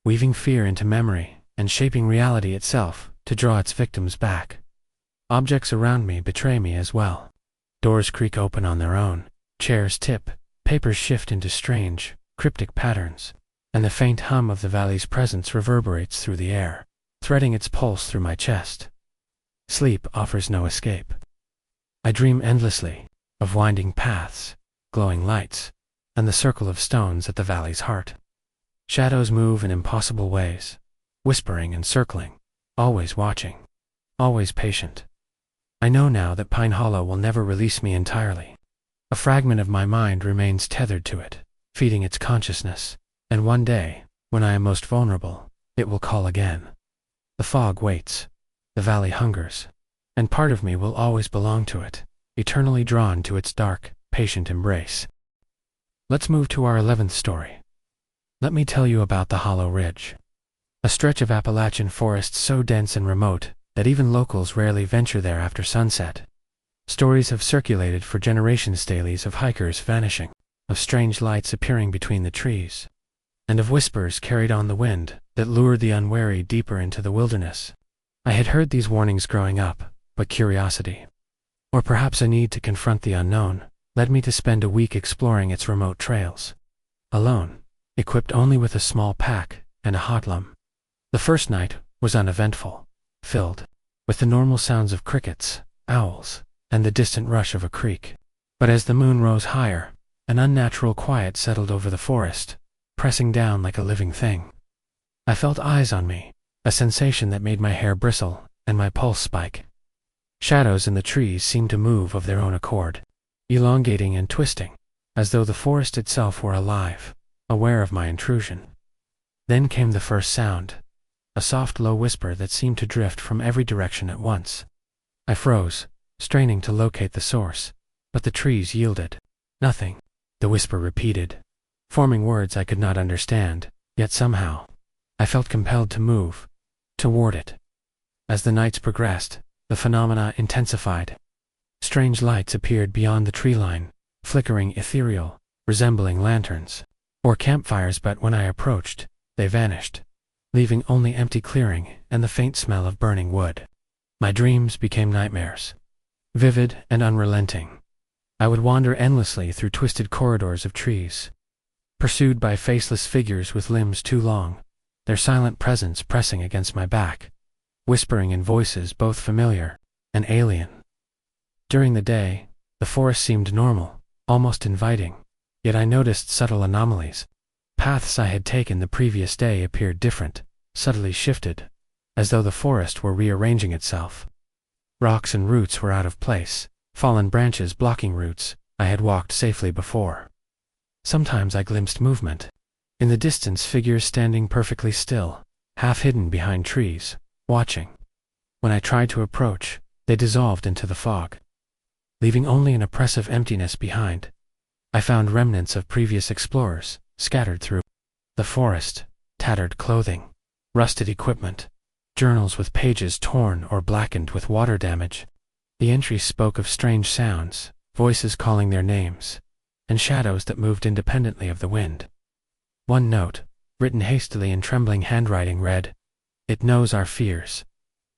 weaving fear into memory and shaping reality itself to draw its victims back. Objects around me betray me as well. Doors creak open on their own, chairs tip, papers shift into strange, cryptic patterns, and the faint hum of the valley's presence reverberates through the air, threading its pulse through my chest. Sleep offers no escape. I dream endlessly of winding paths, glowing lights, and the circle of stones at the valley's heart. Shadows move in impossible ways, whispering and circling, always watching, always patient. I know now that Pine Hollow will never release me entirely. A fragment of my mind remains tethered to it, feeding its consciousness, and one day, when I am most vulnerable, it will call again. The fog waits, the valley hungers, and part of me will always belong to it, eternally drawn to its dark, patient embrace. Let's move to our 11th story. Let me tell you about the Hollow Ridge, a stretch of Appalachian forest so dense and remote that even locals rarely venture there after sunset. Stories have circulated for generations dailies of hikers vanishing, of strange lights appearing between the trees, and of whispers carried on the wind that lured the unwary deeper into the wilderness. I had heard these warnings growing up, but curiosity, or perhaps a need to confront the unknown, led me to spend a week exploring its remote trails. Alone, equipped only with a small pack and a hotlum. The first night was uneventful, filled with the normal sounds of crickets, owls, and the distant rush of a creek. But as the moon rose higher, an unnatural quiet settled over the forest, pressing down like a living thing. I felt eyes on me, a sensation that made my hair bristle and my pulse spike. Shadows in the trees seemed to move of their own accord, elongating and twisting, as though the forest itself were alive, aware of my intrusion. Then came the first sound, a soft low whisper that seemed to drift from every direction at once. I froze, straining to locate the source, but the trees yielded. Nothing, the whisper repeated, forming words I could not understand, yet somehow, I felt compelled to move toward it. As the nights progressed, the phenomena intensified. Strange lights appeared beyond the tree line, flickering ethereal, resembling lanterns or campfires, but when I approached, they vanished, leaving only empty clearing and the faint smell of burning wood. My dreams became nightmares, vivid and unrelenting. I would wander endlessly through twisted corridors of trees, pursued by faceless figures with limbs too long, their silent presence pressing against my back, whispering in voices both familiar and alien. During the day, the forest seemed normal, almost inviting, yet I noticed subtle anomalies. Paths I had taken the previous day appeared different, subtly shifted, as though the forest were rearranging itself. Rocks and roots were out of place, fallen branches blocking routes I had walked safely before. Sometimes I glimpsed movement. In the distance, figures standing perfectly still, half hidden behind trees, watching. When I tried to approach, they dissolved into the fog, leaving only an oppressive emptiness behind. I found remnants of previous explorers scattered through the forest, tattered clothing, rusted equipment, journals with pages torn or blackened with water damage. The entries spoke of strange sounds, voices calling their names, and shadows that moved independently of the wind. One note, written hastily in trembling handwriting, read, "It knows our fears.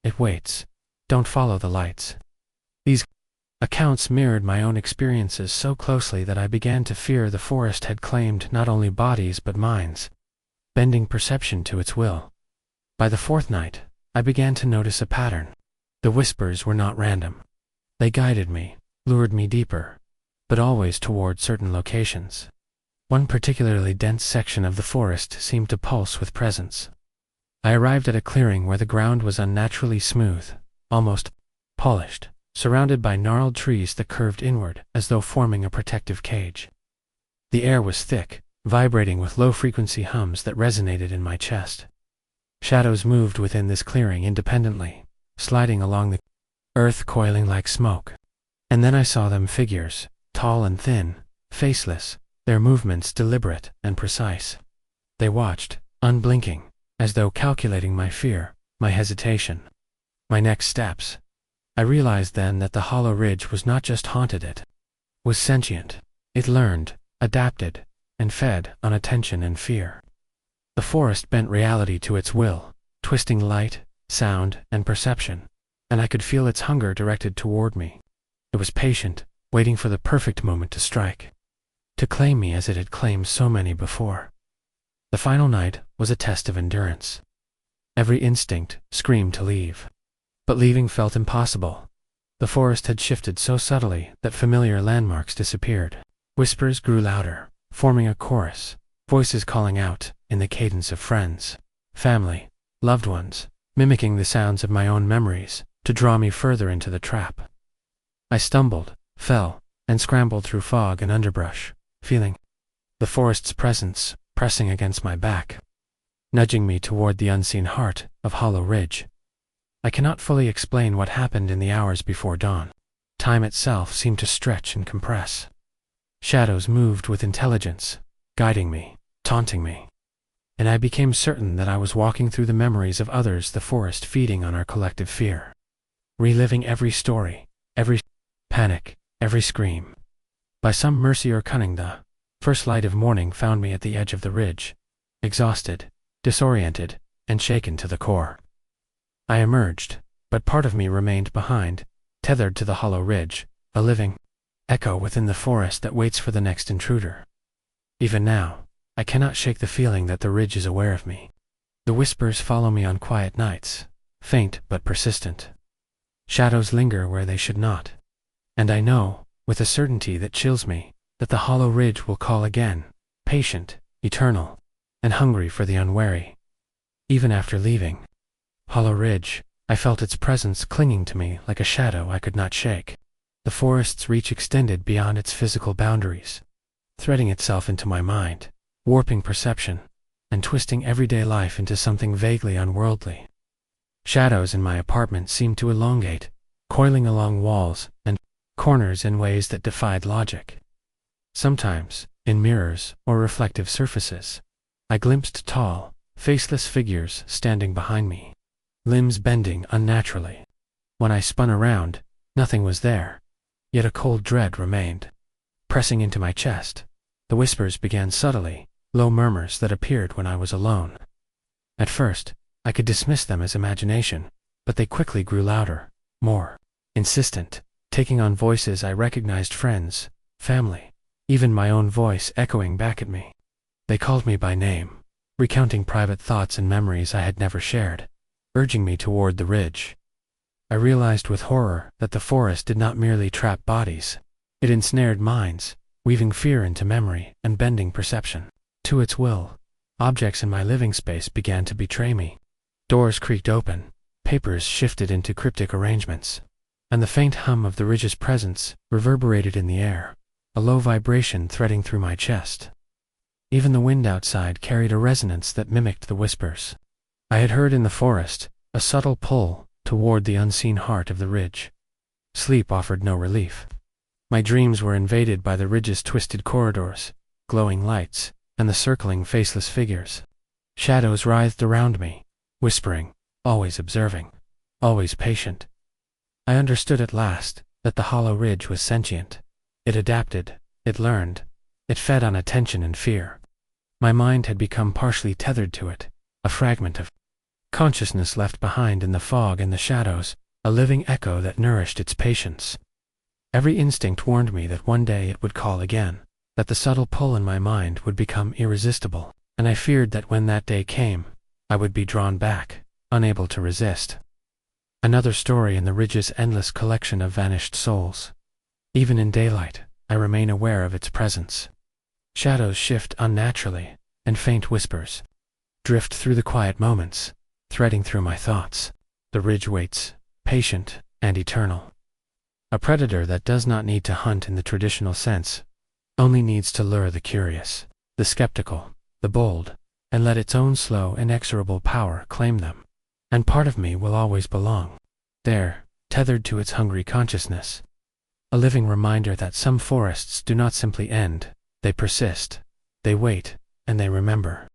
It waits. Don't follow the lights." These accounts mirrored my own experiences so closely that I began to fear the forest had claimed not only bodies but minds, bending perception to its will. By the fourth night, I began to notice a pattern. The whispers were not random. They guided me, lured me deeper, but always toward certain locations. One particularly dense section of the forest seemed to pulse with presence. I arrived at a clearing where the ground was unnaturally smooth, almost polished, surrounded by gnarled trees that curved inward as though forming a protective cage. The air was thick, vibrating with low-frequency hums that resonated in my chest. Shadows moved within this clearing independently, sliding along the earth, coiling like smoke. And then I saw them, figures, tall and thin, faceless, their movements deliberate and precise. They watched, unblinking, as though calculating my fear, my hesitation, my next steps. I realized then that the hollow ridge was not just haunted, it was sentient. It learned, adapted, and fed on attention and fear. The forest bent reality to its will, twisting light, sound, and perception, and I could feel its hunger directed toward me. It was patient, waiting for the perfect moment to strike, to claim me as it had claimed so many before. The final night was a test of endurance. Every instinct screamed to leave, but leaving felt impossible. The forest had shifted so subtly that familiar landmarks disappeared. Whispers grew louder, forming a chorus, voices calling out, in the cadence of friends, family, loved ones, mimicking the sounds of my own memories, to draw me further into the trap. I stumbled, fell, and scrambled through fog and underbrush, feeling the forest's presence pressing against my back, nudging me toward the unseen heart of Hollow Ridge. I cannot fully explain what happened in the hours before dawn. Time itself seemed to stretch and compress. Shadows moved with intelligence, guiding me, taunting me. And I became certain that I was walking through the memories of others, the forest feeding on our collective fear, reliving every story, every panic, every scream. By some mercy or cunning, the first light of morning found me at the edge of the ridge, exhausted, disoriented, and shaken to the core. I emerged, but part of me remained behind, tethered to the hollow ridge, a living echo within the forest that waits for the next intruder. Even now, I cannot shake the feeling that the ridge is aware of me. The whispers follow me on quiet nights, faint but persistent. Shadows linger where they should not. And I know, with a certainty that chills me, that the hollow ridge will call again, patient, eternal, and hungry for the unwary. Even after leaving Hollow Ridge, I felt its presence clinging to me like a shadow I could not shake. The forest's reach extended beyond its physical boundaries, threading itself into my mind, warping perception, and twisting everyday life into something vaguely unworldly. Shadows in my apartment seemed to elongate, coiling along walls and corners in ways that defied logic. Sometimes, in mirrors or reflective surfaces, I glimpsed tall, faceless figures standing behind me, limbs bending unnaturally. When I spun around, nothing was there, yet a cold dread remained. Pressing into my chest, the whispers began subtly, low murmurs that appeared when I was alone. At first, I could dismiss them as imagination, but they quickly grew louder, more insistent, taking on voices I recognized: friends, family, even my own voice echoing back at me. They called me by name, recounting private thoughts and memories I had never shared, urging me toward the ridge. I realized with horror that the forest did not merely trap bodies. It ensnared minds, weaving fear into memory and bending perception to its will. Objects in my living space began to betray me. Doors creaked open, papers shifted into cryptic arrangements, and the faint hum of the ridge's presence reverberated in the air, a low vibration threading through my chest. Even the wind outside carried a resonance that mimicked the whispers I had heard in the forest, a subtle pull toward the unseen heart of the ridge. Sleep offered no relief. My dreams were invaded by the ridge's twisted corridors, glowing lights, and the circling faceless figures. Shadows writhed around me, whispering, always observing, always patient. I understood at last that the hollow ridge was sentient. It adapted, it learned, it fed on attention and fear. My mind had become partially tethered to it, a fragment of consciousness left behind in the fog and the shadows, a living echo that nourished its patience. Every instinct warned me that one day it would call again, that the subtle pull in my mind would become irresistible, and I feared that when that day came, I would be drawn back, unable to resist. Another story in the ridge's endless collection of vanished souls. Even in daylight, I remain aware of its presence. Shadows shift unnaturally, and faint whispers drift through the quiet moments, threading through my thoughts. The ridge waits, patient and eternal. A predator that does not need to hunt in the traditional sense, only needs to lure the curious, the skeptical, the bold, and let its own slow, inexorable power claim them. And part of me will always belong there, tethered to its hungry consciousness. A living reminder that some forests do not simply end, they persist, they wait, and they remember.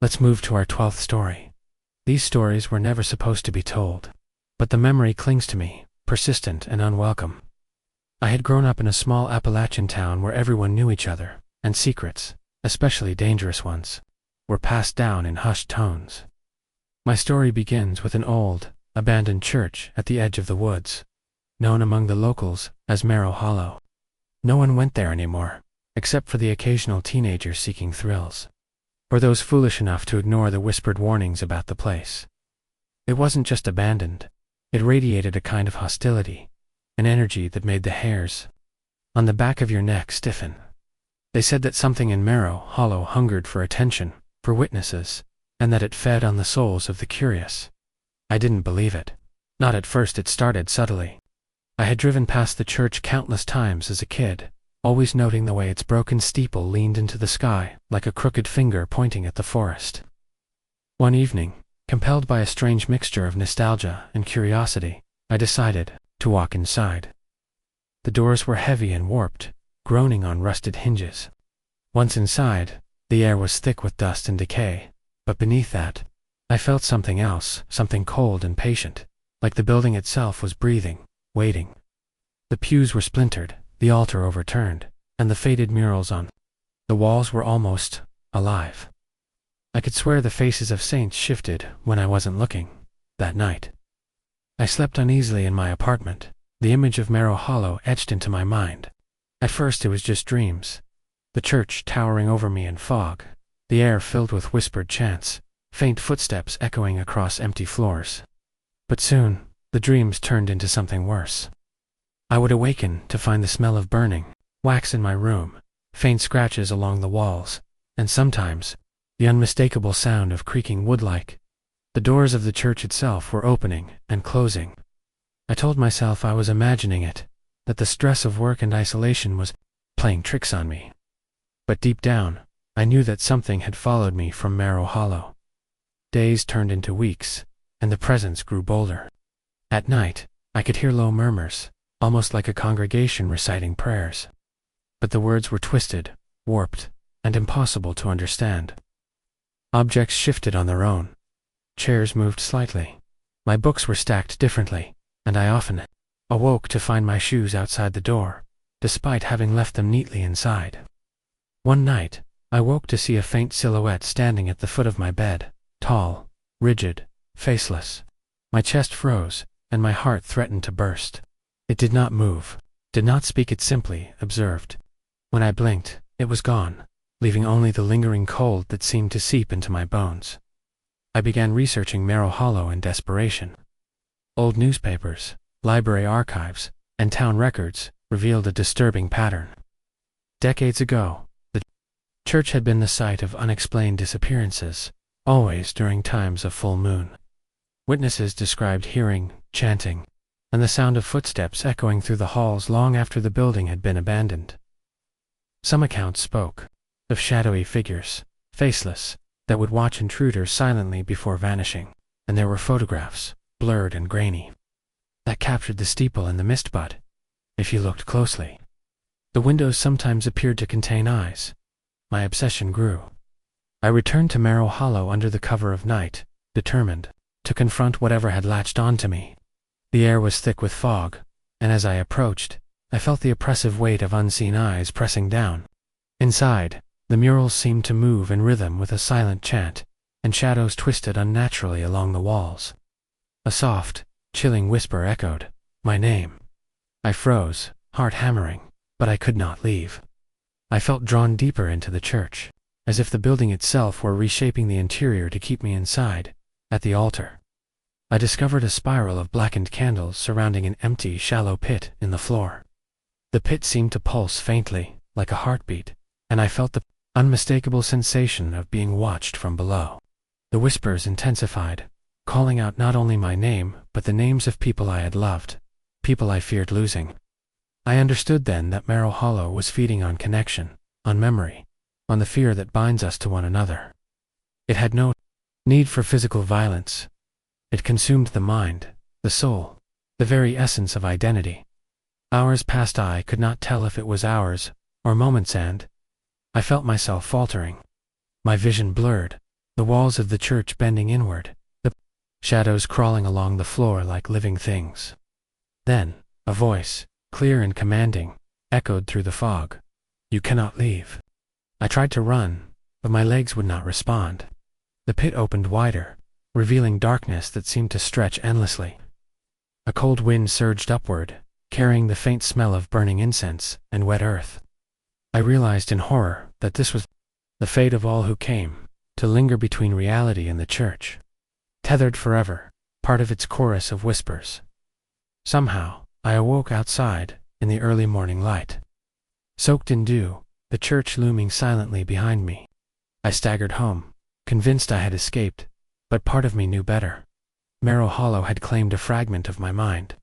Let's move to our 12th story. These stories were never supposed to be told, but the memory clings to me, persistent and unwelcome. I had grown up in a small Appalachian town where everyone knew each other, and secrets, especially dangerous ones, were passed down in hushed tones. My story begins with an old, abandoned church at the edge of the woods, known among the locals as Marrow Hollow. No one went there anymore, except for the occasional teenager seeking thrills, or those foolish enough to ignore the whispered warnings about the place. It wasn't just abandoned, it radiated a kind of hostility, an energy that made the hairs on the back of your neck stiffen. They said that something in Marrow Hollow hungered for attention, for witnesses, and that it fed on the souls of the curious. I didn't believe it. Not at first. It started subtly. I had driven past the church countless times as a kid, always noting the way its broken steeple leaned into the sky like a crooked finger pointing at the forest. One evening, compelled by a strange mixture of nostalgia and curiosity, I decided to walk inside. The doors were heavy and warped, groaning on rusted hinges. Once inside, the air was thick with dust and decay, but beneath that, I felt something else, something cold and patient, like the building itself was breathing, waiting. The pews were splintered, the altar overturned, and the faded murals on the walls were almost alive. I could swear the faces of saints shifted when I wasn't looking. That night, I slept uneasily in my apartment, the image of Marrow Hollow etched into my mind. At first it was just dreams, the church towering over me in fog, the air filled with whispered chants, faint footsteps echoing across empty floors. But soon, the dreams turned into something worse. I would awaken to find the smell of burning wax in my room, faint scratches along the walls, and sometimes, the unmistakable sound of creaking wood-like. The doors of the church itself were opening and closing. I told myself I was imagining it, that the stress of work and isolation was playing tricks on me. But deep down, I knew that something had followed me from Marrow Hollow. Days turned into weeks, and the presence grew bolder. At night, I could hear low murmurs, almost like a congregation reciting prayers. But the words were twisted, warped, and impossible to understand. Objects shifted on their own. Chairs moved slightly. My books were stacked differently, and I often awoke to find my shoes outside the door, despite having left them neatly inside. One night, I woke to see a faint silhouette standing at the foot of my bed, tall, rigid, faceless. My chest froze, and my heart threatened to burst. It did not move, did not speak, it simply observed. When I blinked, it was gone, leaving only the lingering cold that seemed to seep into my bones. I began researching Merrill Hollow in desperation. Old newspapers, library archives, and town records revealed a disturbing pattern. Decades ago, the church had been the site of unexplained disappearances, always during times of full moon. Witnesses described hearing, chanting, and the sound of footsteps echoing through the halls long after the building had been abandoned. Some accounts spoke of shadowy figures, faceless, that would watch intruders silently before vanishing, and there were photographs, blurred and grainy, that captured the steeple and the mist, but, if you looked closely, the windows sometimes appeared to contain eyes. My obsession grew. I returned to Merrill Hollow under the cover of night, determined to confront whatever had latched onto me. The air was thick with fog, and as I approached, I felt the oppressive weight of unseen eyes pressing down. Inside, the murals seemed to move in rhythm with a silent chant, and shadows twisted unnaturally along the walls. A soft, chilling whisper echoed, my name. I froze, heart hammering, but I could not leave. I felt drawn deeper into the church, as if the building itself were reshaping the interior to keep me inside. At the altar, I discovered a spiral of blackened candles surrounding an empty, shallow pit in the floor. The pit seemed to pulse faintly, like a heartbeat, and I felt the unmistakable sensation of being watched from below. The whispers intensified, calling out not only my name, but the names of people I had loved, people I feared losing. I understood then that Merrill Hollow was feeding on connection, on memory, on the fear that binds us to one another. It had no need for physical violence. It consumed the mind, the soul, the very essence of identity. Hours passed, I could not tell if it was hours or moments, and I felt myself faltering. My vision blurred, the walls of the church bending inward, the shadows crawling along the floor like living things. Then, a voice, clear and commanding, echoed through the fog. You cannot leave. I tried to run, but my legs would not respond. The pit opened wider, revealing darkness that seemed to stretch endlessly. A cold wind surged upward, carrying the faint smell of burning incense and wet earth. I realized in horror that this was the fate of all who came to linger between reality and the church, tethered forever, part of its chorus of whispers. Somehow, I awoke outside, in the early morning light. Soaked in dew, the church looming silently behind me. I staggered home, convinced I had escaped, but part of me knew better. Merrill Hollow had claimed a fragment of my mind.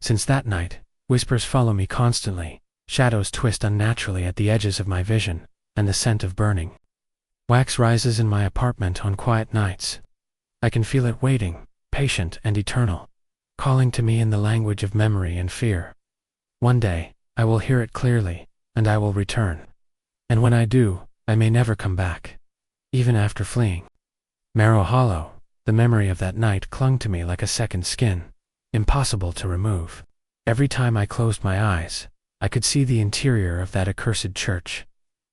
Since that night, whispers follow me constantly, shadows twist unnaturally at the edges of my vision, and the scent of burning wax rises in my apartment on quiet nights. I can feel it waiting, patient and eternal, calling to me in the language of memory and fear. One day, I will hear it clearly, and I will return. And when I do, I may never come back, even after fleeing. Merrill Hollow, the memory of that night clung to me like a second skin, impossible to remove. Every time I closed my eyes, I could see the interior of that accursed church.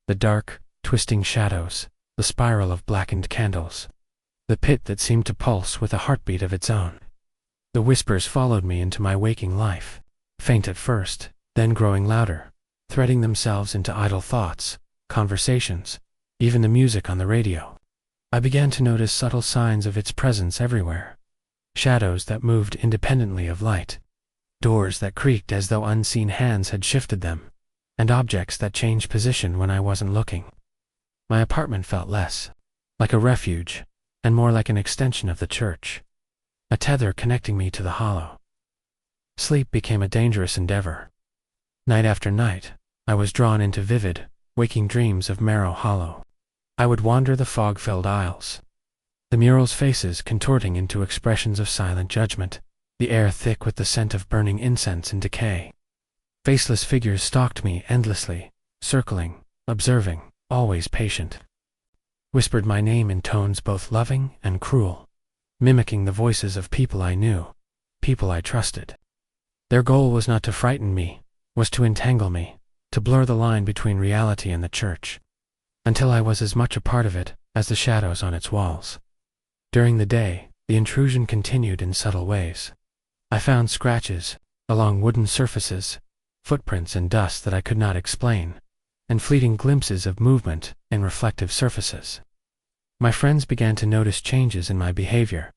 The dark, twisting shadows, the spiral of blackened candles, the pit that seemed to pulse with a heartbeat of its own. The whispers followed me into my waking life, faint at first, then growing louder, threading themselves into idle thoughts, conversations, even the music on the radio. I began to notice subtle signs of its presence everywhere. Shadows that moved independently of light, doors that creaked as though unseen hands had shifted them, and objects that changed position when I wasn't looking. My apartment felt less like a refuge, and more like an extension of the church, a tether connecting me to the hollow. Sleep became a dangerous endeavor. Night after night, I was drawn into vivid, waking dreams of Merrill Hollow. I would wander the fog-filled aisles, the murals' faces contorting into expressions of silent judgment, the air thick with the scent of burning incense and decay. Faceless figures stalked me endlessly, circling, observing, always patient. Whispered my name in tones both loving and cruel, mimicking the voices of people I knew, people I trusted. Their goal was not to frighten me, was to entangle me, to blur the line between reality and the church, until I was as much a part of it as the shadows on its walls. During the day, the intrusion continued in subtle ways. I found scratches along wooden surfaces, footprints in dust that I could not explain, and fleeting glimpses of movement in reflective surfaces. My friends began to notice changes in my behavior.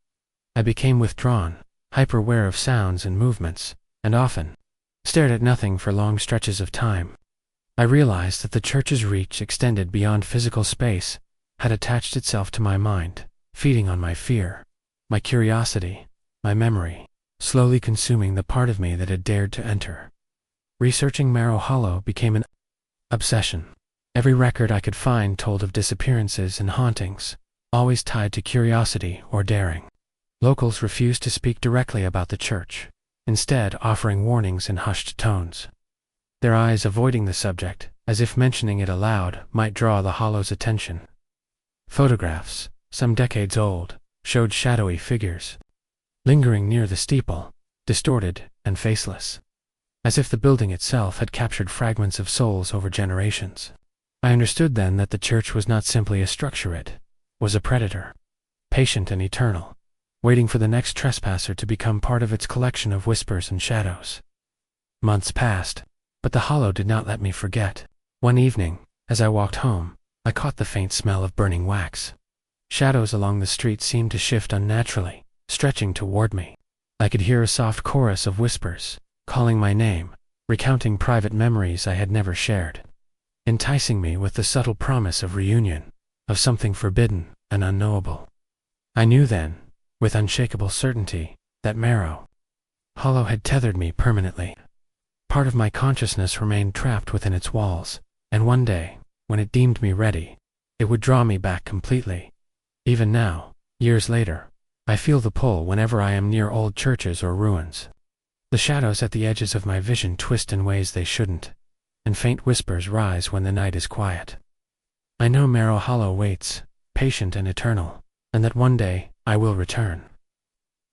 I became withdrawn, hyper-aware of sounds and movements, and often stared at nothing for long stretches of time. I realized that the church's reach extended beyond physical space, had attached itself to my mind, feeding on my fear, my curiosity, my memory, slowly consuming the part of me that had dared to enter. Researching Marrow Hollow became an obsession. Every record I could find told of disappearances and hauntings, always tied to curiosity or daring. Locals refused to speak directly about the church, instead offering warnings in hushed tones, their eyes avoiding the subject, as if mentioning it aloud might draw the hollow's attention. Photographs, some decades old, showed shadowy figures lingering near the steeple, distorted and faceless, as if the building itself had captured fragments of souls over generations. I understood then that the church was not simply a structure, it was a predator, patient and eternal, waiting for the next trespasser to become part of its collection of whispers and shadows. Months passed, but the hollow did not let me forget. One evening, as I walked home, I caught the faint smell of burning wax. Shadows along the street seemed to shift unnaturally, stretching toward me. I could hear a soft chorus of whispers, calling my name, recounting private memories I had never shared, enticing me with the subtle promise of reunion, of something forbidden and unknowable. I knew then, with unshakable certainty, that Marrow Hollow had tethered me permanently. Part of my consciousness remained trapped within its walls, and one day, when it deemed me ready, it would draw me back completely. Even now, years later, I feel the pull whenever I am near old churches or ruins. The shadows at the edges of my vision twist in ways they shouldn't, and faint whispers rise when the night is quiet. I know Marrow Hollow waits, patient and eternal, and that one day I will return.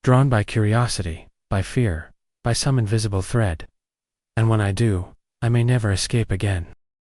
Drawn by curiosity, by fear, by some invisible thread. And when I do, I may never escape again.